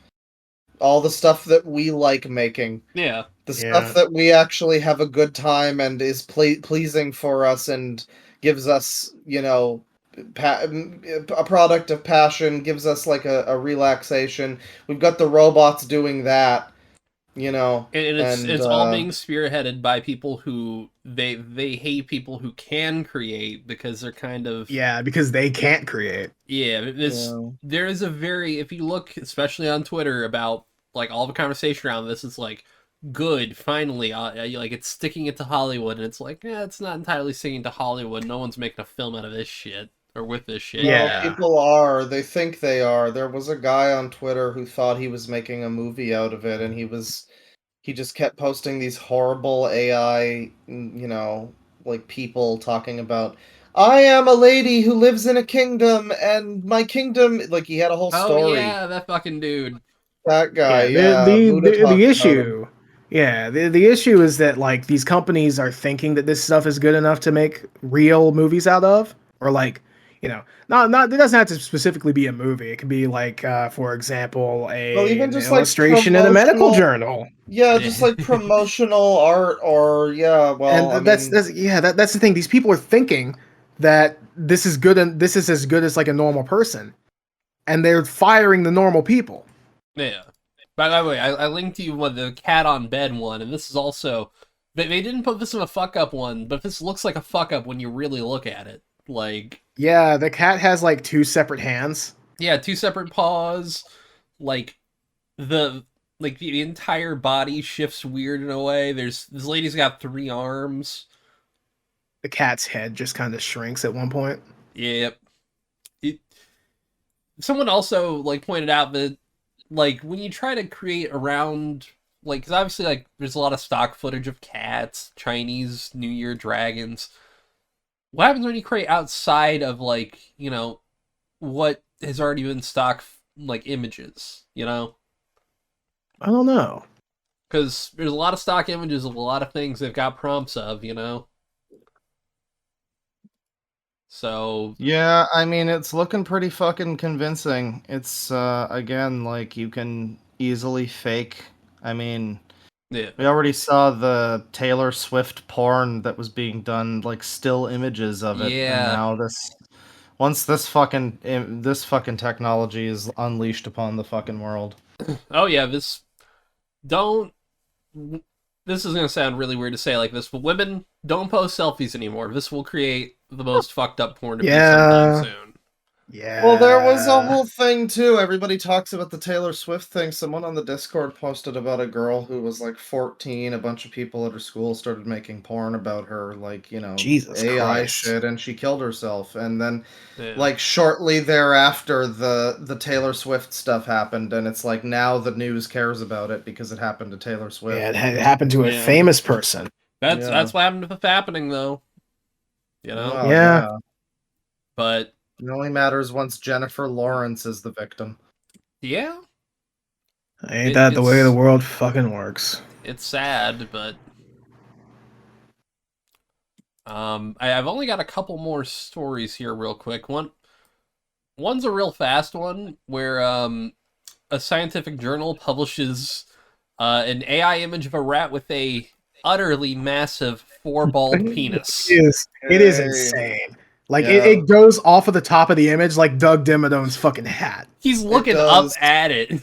All the stuff that we like making. Yeah. The stuff that we actually have a good time and is pleasing for us and gives us, you know, a product of passion, gives us like a relaxation. We've got the robots doing that. You know, and it's all being spearheaded by people who they hate people who can create because they're kind of because they can't create. There is a very, if you look especially on Twitter about like all the conversation around this, it's like good finally like it's sticking it to Hollywood, and it's like it's not entirely sticking to Hollywood. No one's making a film out of this shit. Or with this shit. Yeah, people are. They think they are. There was a guy on Twitter who thought he was making a movie out of it, and he just kept posting these horrible AI, you know, like people talking about, I am a lady who lives in a kingdom, and my kingdom, like he had a whole story. Oh yeah, that fucking dude. That guy, the issue. Yeah, the issue is that like these companies are thinking that this stuff is good enough to make real movies out of, or like, you know, not it doesn't have to specifically be a movie. It could be like, for example, an illustration in a medical journal. Yeah, just like promotional art, or that's the thing. These people are thinking that this is good and this is as good as like a normal person, and they're firing the normal people. Yeah. By the way, I linked you with the cat on bed one, and this is also they didn't put this in a fuck up one, but this looks like a fuck up when you really look at it. Like, yeah, the cat has like two separate hands. Yeah, two separate paws. Like the entire body shifts weird in a way. This lady's got 3 arms. The cat's head just kind of shrinks at one point. Yep. Someone also like pointed out that like when you try to create around like, because obviously like there's a lot of stock footage of cats, Chinese New Year dragons. What happens when you create outside of like, you know, what has already been stock like images, you know? I don't know. Because there's a lot of stock images of a lot of things they've got prompts of, you know? So... Yeah, I mean, it's looking pretty fucking convincing. It's, again, like, you can easily fake. I mean... Yeah. We already saw the Taylor Swift porn that was being done, like still images of it. Yeah. And now once this fucking technology is unleashed upon the fucking world. Oh yeah, this is gonna sound really weird to say like this, but women don't post selfies anymore. This will create the most fucked up porn to be sometime soon. Yeah. Well, there was a whole thing too. Everybody talks about the Taylor Swift thing. Someone on the Discord posted about a girl who was like 14. A bunch of people at her school started making porn about her, like, Jesus AI Christ. shit, and she killed herself. And then, like, shortly thereafter, the Taylor Swift stuff happened, and it's like now the news cares about it because it happened to Taylor Swift. Yeah, it happened to a famous person. That's what happened to happening, though. Well, yeah. But it only matters once Jennifer Lawrence is the victim. Yeah. Ain't that the way the world fucking works? It's sad, but I've only got a couple more stories here real quick. One's a real fast one where a scientific journal publishes an AI image of a rat with a utterly massive 4-balled penis. It is insane. Like, it goes off of the top of the image like Doug Dimmadone's fucking hat. He's looking up at it.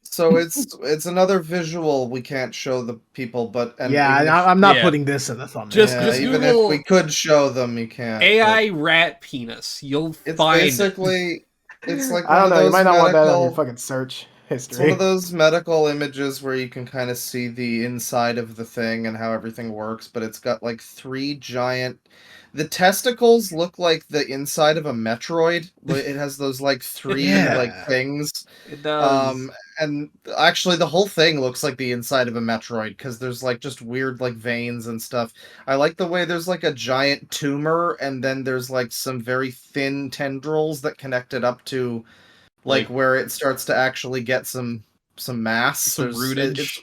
So it's another visual we can't show the people, but... I'm not putting this in the thumbnail. Just even Google if we could show them, you can't. AI rat penis. You'll find basically... It's like I don't know, you might not want that on your fucking search history. It's one of those medical images where you can kind of see the inside of the thing and how everything works, but it's got like 3 giant... The testicles look like the inside of a Metroid. It has those like 3 like things. It does. And actually the whole thing looks like the inside of a Metroid because there's like just weird like veins and stuff. I like the way there's like a giant tumor and then there's like some very thin tendrils that connect it up to like where it starts to actually get some mass. Some rootage.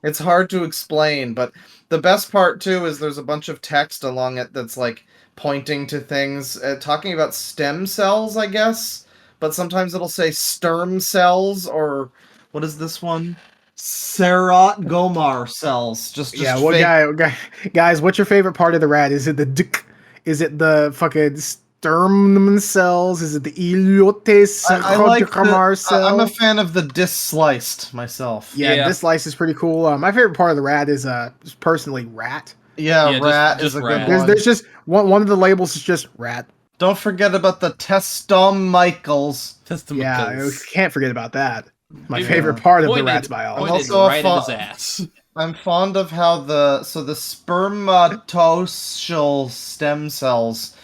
It's hard to explain, but the best part too is there's a bunch of text along it that's like pointing to things, talking about stem cells, I guess, but sometimes it'll say sperm cells, or what is this one? Serot Gomar cells. Guys, what's your favorite part of the rat? Is it the dick? Is it the fucking sperm cells? Is it the iliotes cells? I'm a fan of the dis-sliced myself. Yeah, dis-sliced is pretty cool. My favorite part of the rat is personally rat. Yeah, rat is a good one. There's just one of the labels is just rat. Don't forget about the testomicals. Yeah, you can't forget about that. My favorite part of the rat's biology. I'm also right in his ass. I'm fond of how the spermatocyal stem cells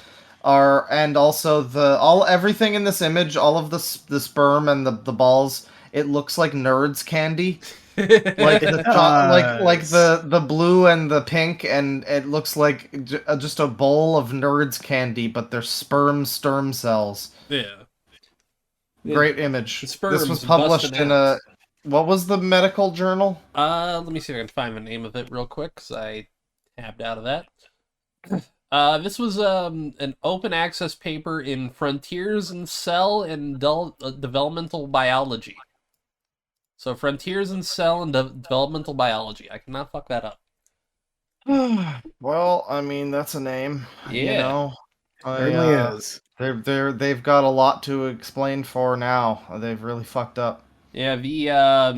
are, and also everything in this image, all of the sperm and the balls, it looks like Nerds candy. Like the blue and the pink, and it looks like just a bowl of Nerds candy, but they're sperm cells. Yeah. Great image. This was published in a... What was the medical journal? Let me see if I can find the name of it real quick, because I tabbed out of that. This was an open access paper in Frontiers in Cell and Developmental Biology. So Frontiers in Cell and Developmental Biology. I cannot fuck that up. Well, I mean, that's a name. Yeah. It really is. They've got a lot to explain for now. They've really fucked up. Yeah, let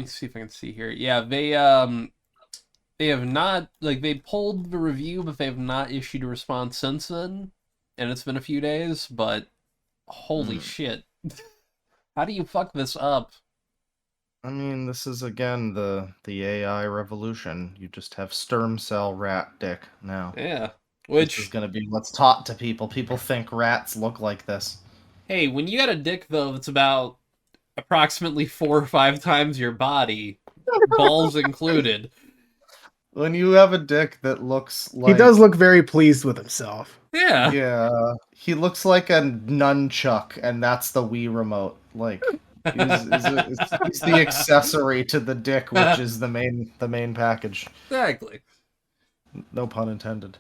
me see if I can see here. Yeah, they have not, like, they pulled the review, but they have not issued a response since then. And it's been a few days, but holy shit. How do you fuck this up? I mean, this is, again, the AI revolution. You just have sperm cell rat dick now. Yeah. Which is going to be what's taught to people. People think rats look like this. Hey, when you got a dick, though, that's about approximately 4 or 5 times your body, balls included. When you have a dick that looks like... He does look very pleased with himself. Yeah. Yeah. He looks like a nunchuck, and that's the Wii remote. Like, he's the accessory to the dick, which is the main package. Exactly. No pun intended.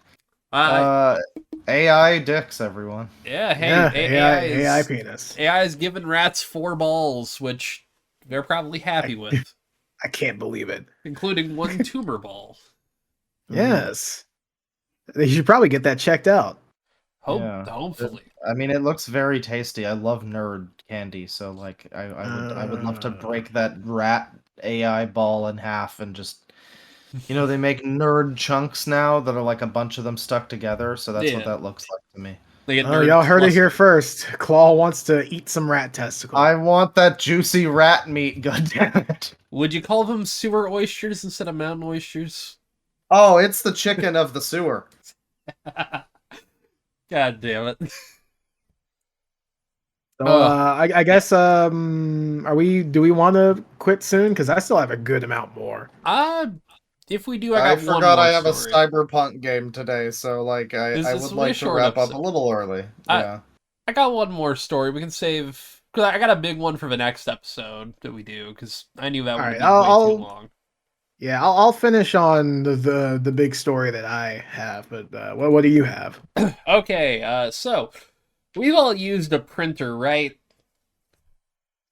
AI dicks, everyone. Yeah, hey, AI penis. AI is giving rats 4 balls, which they're probably happy with. I can't believe it. Including 1 tumor ball. Yes. They should probably get that checked out. Hopefully. I mean, it looks very tasty. I love nerd candy, so like I would love to break that rat AI ball in half and just, they make nerd chunks now that are like a bunch of them stuck together. So that's what that looks like to me. Oh, y'all heard it here first. Claw wants to eat some rat testicles. I want that juicy rat meat. God damn it! Would you call them sewer oysters instead of mountain oysters? Oh, it's the chicken of the sewer. God damn it. So, I guess, do we want to quit soon? Because I still have a good amount more. If we do, I forgot I have a Cyberpunk game today, so, like, I would like to wrap up a little early. Yeah. I got one more story. We can save, because I got a big one for the next episode that we do, because I knew that would be way too long. Yeah, I'll finish on the big story that I have, but what do you have? Okay, so we've all used a printer, right?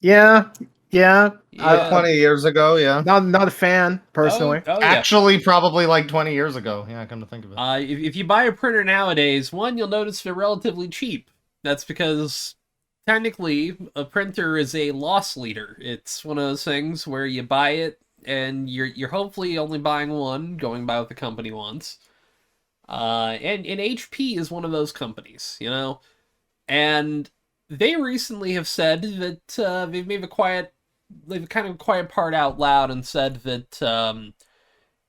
Yeah. 20 years ago, yeah. Not a fan, personally. Oh, yeah. Actually, probably like 20 years ago. Yeah, come to think of it. If you buy a printer nowadays, one, you'll notice they're relatively cheap. That's because, technically, a printer is a loss leader. It's one of those things where you buy it, and you're hopefully only buying one, going by what the company wants. And HP is one of those companies, And they recently have said that they've made they've kind of quiet part out loud and said that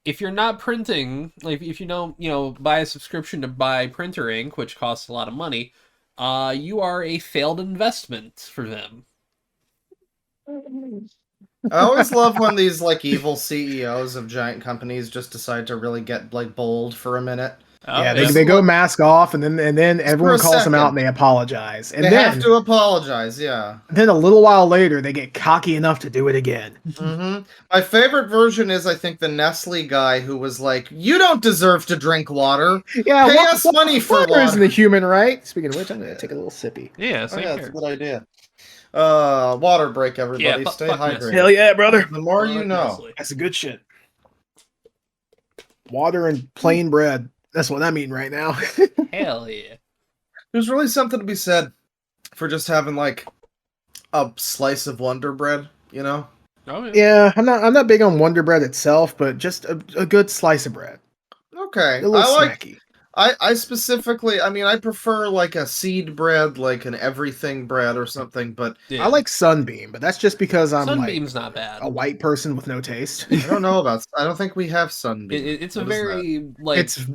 if you're not printing, like if you don't, buy a subscription to buy printer ink, which costs a lot of money, you are a failed investment for them. I always love when these like evil CEOs of giant companies just decide to really get like bold for a minute. Yeah, they go mask off, and then everyone calls them out and they apologize. And they have to apologize, yeah. Then a little while later, they get cocky enough to do it again. Mm-hmm. My favorite version is, I think, the Nestle guy who was like, "You don't deserve to drink water. Yeah, pay us money for water." Isn't the human right? Speaking of which, I'm gonna take a little sippy. Yeah, same here. That's a good idea. Water break, everybody. Yeah, stay hydrated. Hell yeah, brother. The more you know. That's a good shit. Water and plain bread. That's what I'm eating right now. Hell yeah. There's really something to be said for just having like a slice of Wonder Bread, Oh, yeah. Yeah, I'm not big on Wonder Bread itself, but just a good slice of bread. Okay. A little snacky. I specifically, I prefer like a seed bread, like an everything bread or something, but I like Sunbeam, but that's just because I'm Sunbeam's not bad. A white person with no taste. I don't think we have Sunbeam. It's a very like it's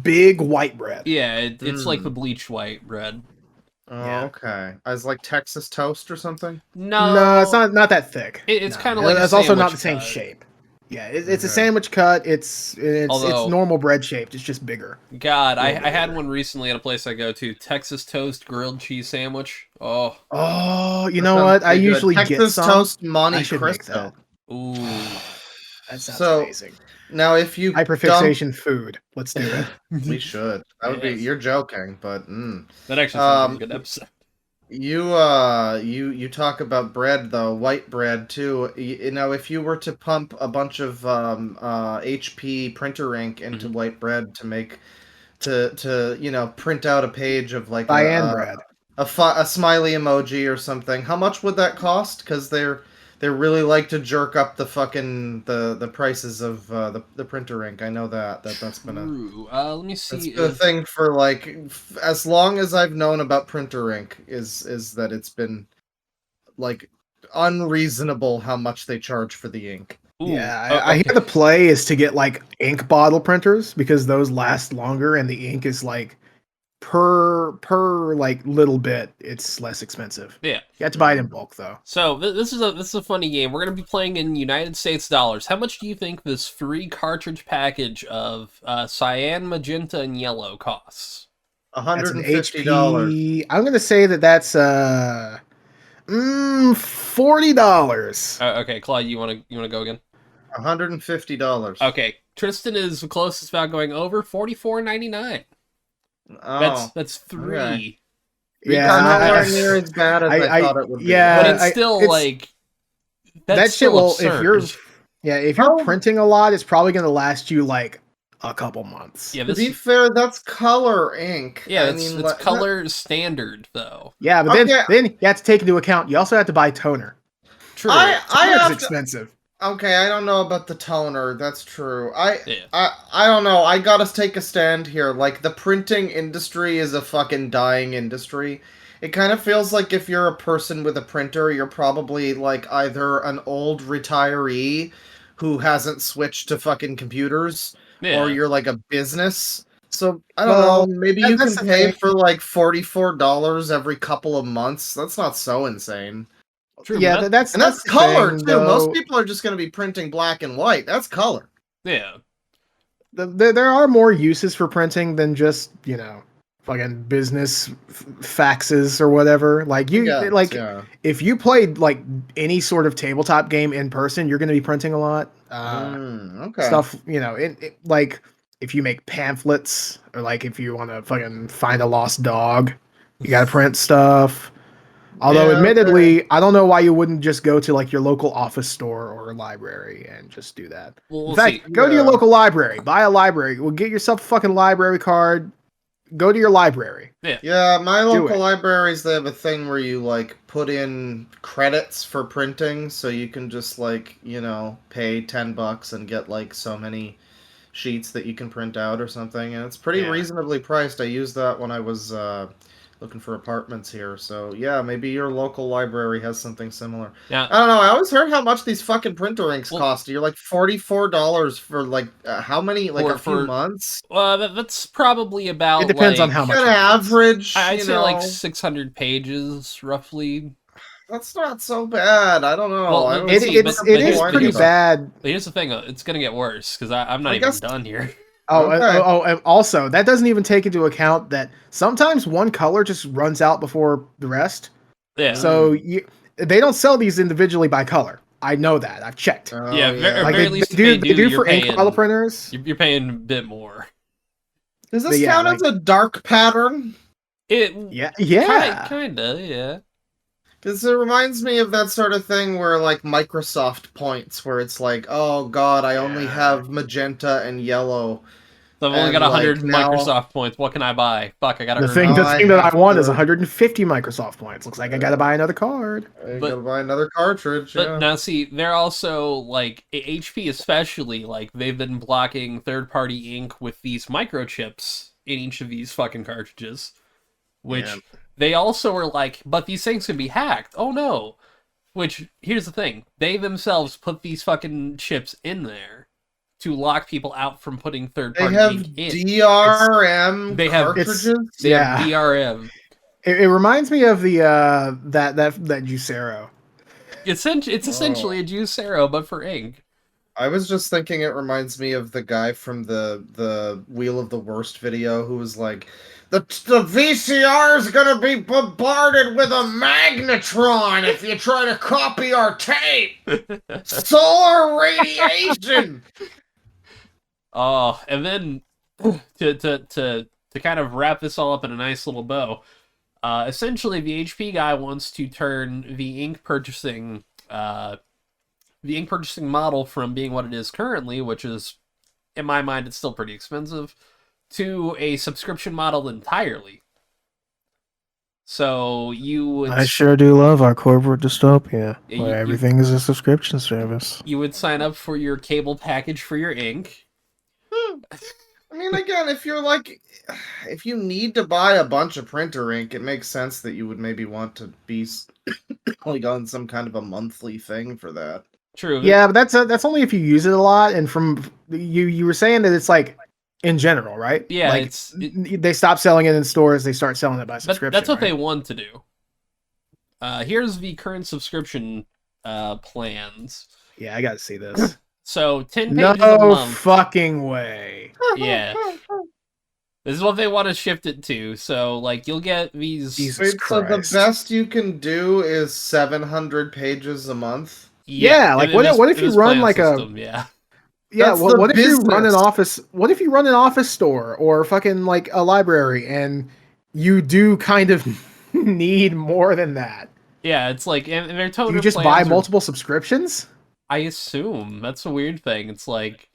big white bread. Yeah, it's like the bleached white bread. Oh, yeah. Okay. As like Texas toast or something? No, it's not that thick. It's kind of like it's also not the same shape. Yeah, it's a sandwich cut. It's normal bread shaped. It's just bigger. God, I had one recently at a place I go to. Texas toast grilled cheese sandwich. Oh, you know what? I usually get Texas some. toast Monte Cristo. Ooh, that sounds amazing. Now, if you hyperfixation food, let's do it. We should. That would be. You're joking, but that actually sounds like a good episode. You talk about bread though, white bread too. If you were to pump a bunch of HP printer ink into white bread to make to print out a page of like bread, a smiley emoji or something, how much would that cost? Because they really like to jerk up the fucking the prices of the printer ink. I know that's been a let me see. It's the thing for like as long as I've known about printer ink is that it's been like unreasonable how much they charge for the ink. Ooh, yeah, I hear the play is to get like ink bottle printers because those last longer and the ink is like per like little bit it's less expensive. Yeah, you have to buy it in bulk though. So this is a funny game. We're gonna be playing in United States dollars. How much do you think this 3 cartridge package of cyan, magenta, and yellow costs? $150. I'm gonna say that's $40. Okay, Clyde, you wanna go again? $150. Okay, Tristan is the closest without going over. $44.99. Oh, that's 3. Okay. Nowhere near as bad as I thought it would be. Yeah, but it's still like that shit will. If you're printing a lot, it's probably going to last you like a couple months. Yeah, to be fair, that's color ink. Yeah, it's color standard though. Yeah, but then you have to take into account you also have to buy toner. True, toner's expensive. Okay, I don't know about the toner. That's true. Yeah. I don't know. I gotta take a stand here. Like, the printing industry is a fucking dying industry. It kind of feels like if you're a person with a printer, you're probably like either an old retiree who hasn't switched to fucking computers, or Yeah. you're like a business. So I don't know. Well, Maybe you that's can the pay thing. for like $44 every couple of months. That's not so insane. True, Yeah, but And that's the color thing, too. Most though. people are just going to be printing black and white. That's color. yeah. There are more uses for printing than just, fucking business faxes or whatever. Like Yeah, if you played like any sort of tabletop game in person, you're going to be printing a lot. Okay. Stuff, like if you make pamphlets, or like if you want to fucking find a lost dog, you got to print stuff. Although, Yeah, okay. admittedly, I don't know why you wouldn't just go to like your local office store or library and just do that. Well, In we'll see. fact, go to your Yeah. local library, buy a library, well, get yourself a fucking library card, go to your library. Yeah. Yeah, my Do local it. libraries, they have a thing where you like put in credits for printing, so you can just like, pay $10 and get like so many sheets that you can print out or something, and it's pretty Yeah. reasonably priced. I used that when I was looking for apartments here. So yeah, maybe your local library has something similar. Yeah. I don't know. I always heard how much these fucking printer inks Well, cost. You're like $44 for like how many? Like a few for months? that's probably about It depends on like how much An it is. average. I'd you say like know, 600 pages roughly. That's not so bad. I don't know. Well, I don't but It, see, see it's what it the is here's- point pretty of it. bad. But here's the thing, it's gonna get worse because I'm not I even guess- done here. Oh, Okay. and also that doesn't even take into account that sometimes one color just runs out before the rest. Yeah. So they don't sell these individually by color. I know that. I've checked. Oh, Yeah, at Like very they least if do, they they do you're for ink paying, bottle printers. You're paying a bit more. Does But this yeah, count like- as a dark pattern? It Yeah. kinda, yeah. Because it reminds me of that sort of thing where, like, Microsoft points, where it's like, oh god, I only Yeah. have magenta and yellow. So I've only got And, 100 like, now- Microsoft points. What can I buy? Fuck, I gotta The earn thing, it. the I thing that I have want is to- 150 Microsoft points. Looks like I gotta buy another card. I But- gotta buy another cartridge, But yeah. now, see, they're also like HP, especially like they've been blocking third-party ink with these microchips in each of these fucking cartridges, which Yeah. they also were like, but these things can be hacked. Oh no! Which here's the thing: they themselves put these fucking chips in there to lock people out from putting They third-party have ink in. DRM They have- cartridges? They have DRM. It reminds me of the that Juicero. It's essentially a Juicero, but for ink. I was just thinking it reminds me of the guy from the Wheel of the Worst video who was like, the VCR is gonna be bombarded with a magnetron if you try to copy our tape. Solar radiation. Oh, and then to kind of wrap this all up in a nice little bow, essentially the HP guy wants to turn the ink purchasing model from being what it is currently, which is, in my mind, it's still pretty expensive, to a subscription model entirely. So you would I sure do love our corporate dystopia, Yeah, where everything is a subscription service. you would sign up for your cable package for your ink. I mean, again, if you need to buy a bunch of printer ink, it makes sense that you would maybe want to be like on some kind of a monthly thing for that. True. Yeah, but that's only if you use it a lot. And from you were saying that it's like in general, right? Yeah, like, they stop selling it in stores. They start selling it by subscription. That's what right? they want to do. Here's the current subscription plans. Yeah, I gotta see this. So 10 pages a No month. fucking way. Yeah. This is what they want to shift it to. So like you'll get these. Jesus Wait, so the Christ. best you can do is 700 pages a month? Yeah, like, in what this- if you in this run plan like system, yeah. Yeah, That's what the if you run an business. office? What if you run an office store or fucking like a library, and you do kind of need more than that? Yeah, it's like and their Do total you just plans buy are- multiple subscriptions? I assume that's a weird thing. It's like,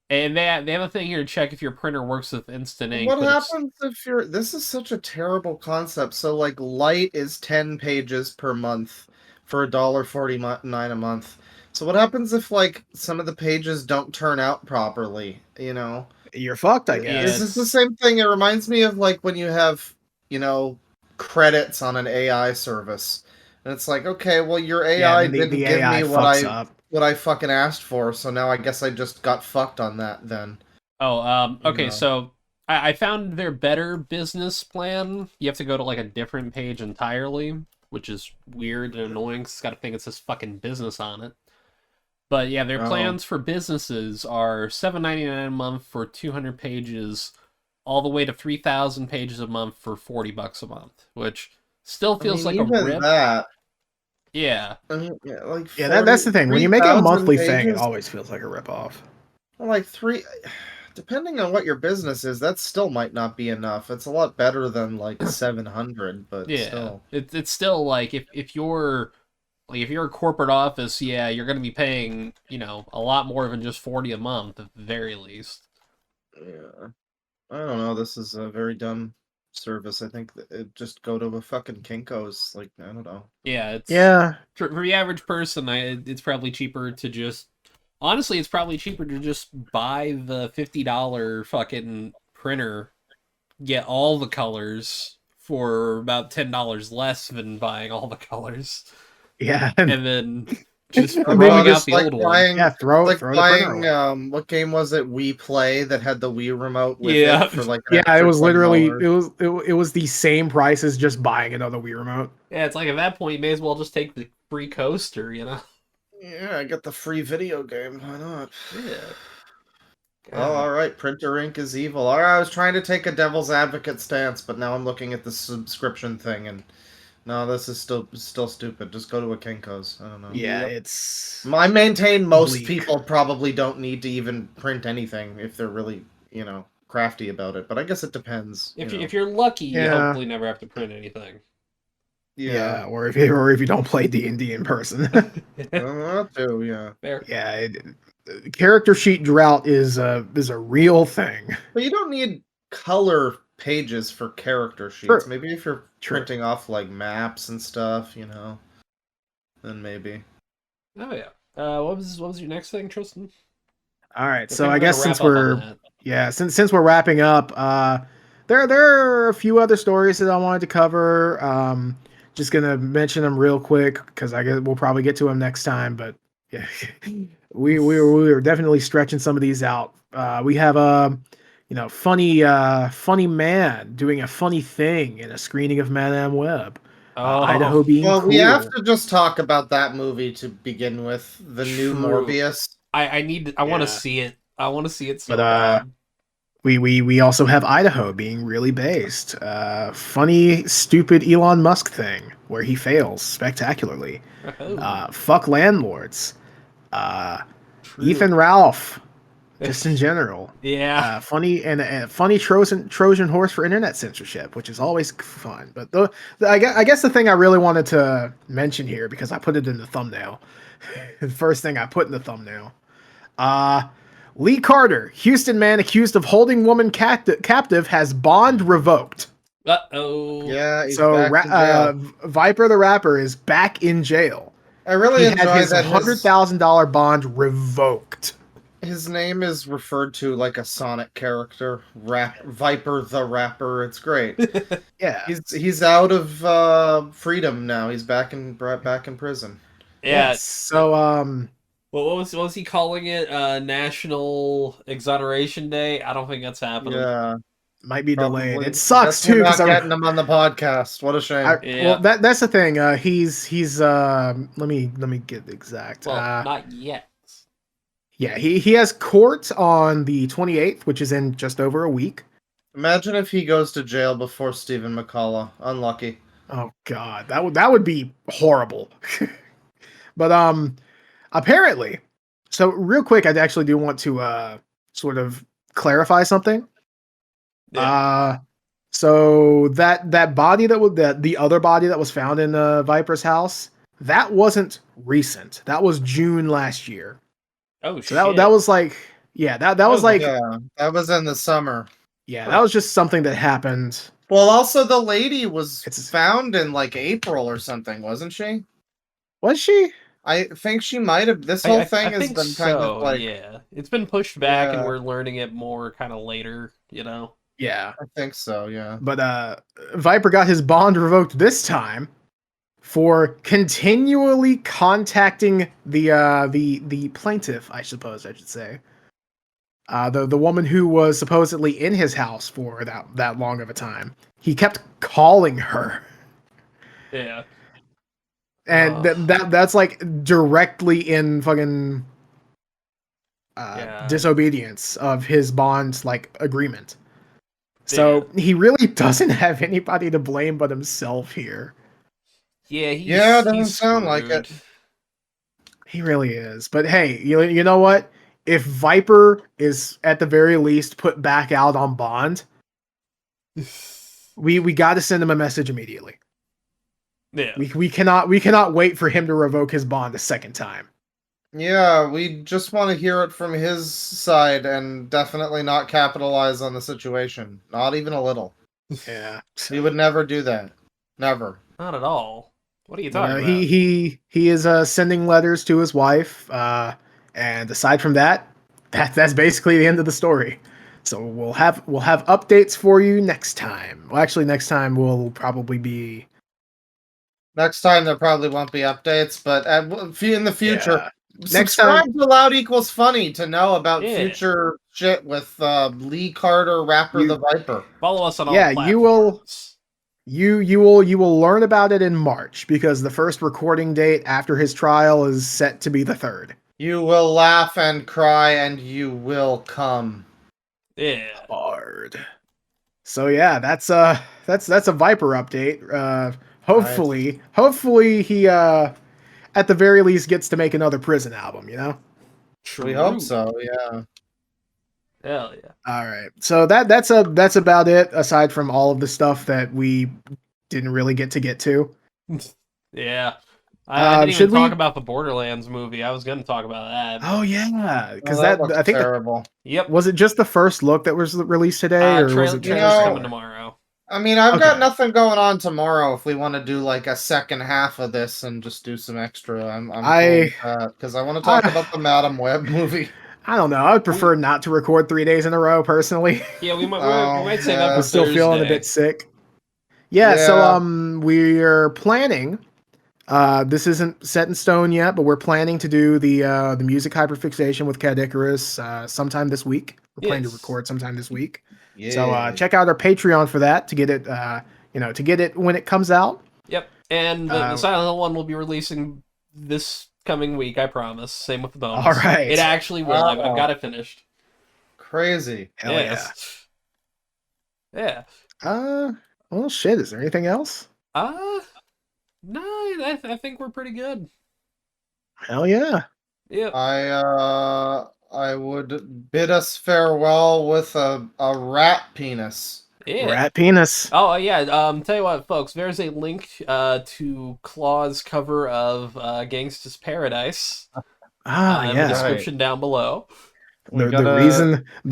and they have a thing here to check if your printer works with instant ink. What but it's- happens if you're... This is such a terrible concept. So, like, light is 10 pages per month for $1.49 a month. So what happens if like some of the pages don't turn out properly? You know, You're fucked, I guess. This is the same thing. It reminds me of like when you have, credits on an AI service, and it's like, okay, well, your AI didn't the give AI me fucks what I fucking asked for, so now I guess I just got fucked on that then. Okay, so I found their better business plan. You have to go to like a different page entirely, which is weird and annoying because it's got a thing that says fucking business on it. But yeah, their plans for businesses are $7.99 a month for 200 pages, all the way to 3,000 pages a month for $40 a month, which still feels like a rip. That. Yeah. I mean, yeah, like 40, that's the thing. When you make a monthly pages, thing, it always feels like a ripoff. Like depending on what your business is, that still might not be enough. It's a lot better than like 700, but yeah, still. It's still like if you're a corporate office, yeah, you're going to be paying, a lot more than just 40 a month at the very least. Yeah. I don't know. This is a very dumb service. I think that it just go to a fucking Kinko's. Like, I don't know. Yeah, for the average person, it's probably cheaper to just honestly, it's probably cheaper to just buy the $50 fucking printer, get all the colors for about $10 less than buying all the colors. Yeah, and then just throwing out the old one. Yeah, throw like the buying printer away. what game was it? Wii Play that had the Wii remote with Yeah. it for like it was literally $20. it was the same price as just buying another Wii remote. Yeah, it's like at that point you may as well just take the free coaster, Yeah, I got the free video game. Why not? Yeah. Oh, all right. Printer ink is evil. All right, I was trying to take a devil's advocate stance, but now I'm looking at the subscription thing, and no, this is still stupid. Just go to a Kinko's. I don't know. Yeah, it's. I maintain most bleak. people probably don't need to even print anything if they're really, crafty about it. But I guess it depends. If you're lucky, you hopefully never have to print anything. Yeah, or if you don't play D&D in person. That too, yeah. Fair. Yeah, character sheet drought is a real thing. But you don't need color pages for character sheets. True. Maybe if you're printing off like maps and stuff, then maybe. Oh yeah. What was your next thing, Tristan? All right, so I guess since we're wrapping up, there are a few other stories that I wanted to cover. Just gonna mention them real quick because I guess we'll probably get to them next time. But yeah, we were definitely stretching some of these out. We have a funny man doing a funny thing in a screening of Madame Web. Idaho being cool. We have to just talk about that movie to begin with. The new Morbius. I want to see it. I want to see it so bad. We also have Idaho being really based. Funny, stupid Elon Musk thing where he fails spectacularly. Fuck landlords. Ethan Ralph, just in general. Yeah. Funny and funny Trojan horse for internet censorship, which is always fun. But I guess the thing I really wanted to mention here, because I put it in the thumbnail, the first thing I put in the thumbnail. Lee Carter, Houston man accused of holding woman captive, has bond revoked. Uh-oh. Yeah, he's so back in jail. Viper the rapper is back in jail. I really enjoy his $100,000 bond revoked. His name is referred to like a Sonic character, Viper the rapper. It's great. Yeah, he's out of freedom now. He's back in prison. Yeah. Yes. So what was he calling it? National Exoneration Day? I don't think that's happening. Yeah. Might be delayed. It sucks too because I'm getting him on the podcast. What a shame. Well, that's the thing. He's let me get the exact. Well, not yet. Yeah, he has court on the 28th, which is in just over a week. Imagine if he goes to jail before Stephen McCullough. Unlucky. Oh God, that would be horrible. But apparently, so real quick, I actually do want to sort of clarify something. Yeah. So that body the other body that was found in Viper's house, that wasn't recent. That was June last year. Oh shit. So that was like, yeah, that was like, yeah, that was in the summer. Yeah, that was just something that happened. Well, also the lady was found in like April or something, wasn't she? Was she? I think she might have. This whole thing has been kind of like, yeah, it's been pushed back, and we're learning it more kind of later. Yeah, I think so. Yeah, but Viper got his bond revoked this time for continually contacting the plaintiff, I suppose I should say. The woman who was supposedly in his house for that long of a time. He kept calling her. Yeah. And that's like directly in fucking disobedience of his bond like agreement. So he really doesn't have anybody to blame but himself here. Yeah, doesn't sound like it. He really is. But hey, you know what? If Viper is at the very least put back out on bond, we got to send him a message immediately. Yeah. We cannot wait for him to revoke his bond a second time. Yeah, we just want to hear it from his side and definitely not capitalize on the situation. Not even a little. Yeah. We would never do that. Never. Not at all. What are you talking about? He is sending letters to his wife, and aside from that, that's basically the end of the story. So we'll have updates for you next time. Well, actually, next time will probably be. Next time there probably won't be updates, but in the future, subscribe to Loud Equals Funny to know about future shit with Lee Carter, rapper the Viper. Follow us on all platforms. You will learn about it in March because the first recording date after his trial is set to be the 3rd. You will laugh and cry and you will come. Yeah. Hard. So yeah, that's a Viper update. Hopefully he at the very least gets to make another Prison album, you know? We hope so, yeah. Hell yeah. All right. So that's about it aside from all of the stuff that we didn't really get to. Yeah. I didn't even talk about the Borderlands movie. I was going to talk about that. Oh yeah, because that looks terrible. Yep. Was it just the first look that was released today, or was it trailer's coming tomorrow? I mean, I've got nothing going on tomorrow. If we want to do like a second half of this and just do some extra, I'm because I want to talk about the Madam Web movie. I don't know. I would prefer not to record 3 days in a row, personally. Yeah, we might say that. I'm still feeling a bit sick. Yeah, so we're planning. This isn't set in stone yet, but we're planning to do the music hyperfixation with Cat Icarus sometime this week. We're planning to record sometime this week. Yeah. So check out our Patreon for that to get it. To get it when it comes out. Yep, and the Silent Hill one will be releasing this coming week. I promise. Same with the Bones. All right, it actually will. I've got it finished. Crazy. Hell yeah. Well, shit. Is there anything else? No, I think we're pretty good. Hell yeah. Yeah. I would bid us farewell with a rat penis. Yeah. Rat penis. Oh yeah. Tell you what, folks. There's a link to Claw's cover of Gangsta's Paradise. In the description down below. The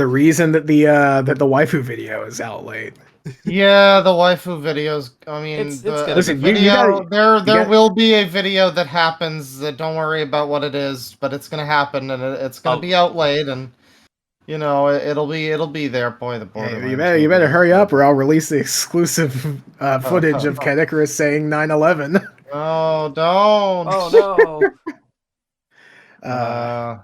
reason that the waifu video is out late. Yeah, the waifu videos. I mean, listen, video. There will be a video that happens. Don't worry about what it is, but it's gonna happen, and it's gonna be out late, and it'll be there. Boy, the Borderlands. Hey, you better hurry up, or I'll release the exclusive footage of Cat Icarus saying 9/11. Oh, don't! Oh no!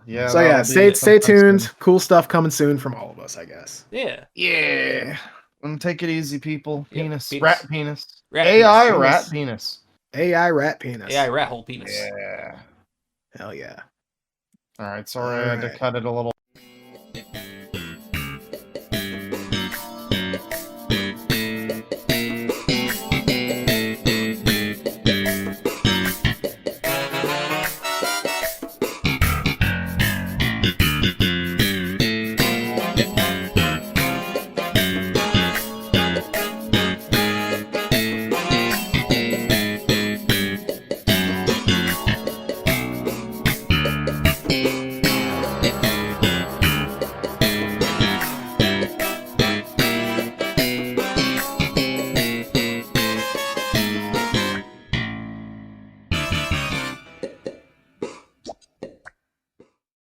Yeah. So yeah, stay tuned. Soon. Cool stuff coming soon from all of us, I guess. Yeah. Yeah. Take it easy, people. Penis. Rat penis. Rat AI penis. rat penis. AI rat penis. AI rat hole penis. Yeah. Hell yeah. All right. Sorry, I had to cut it a little.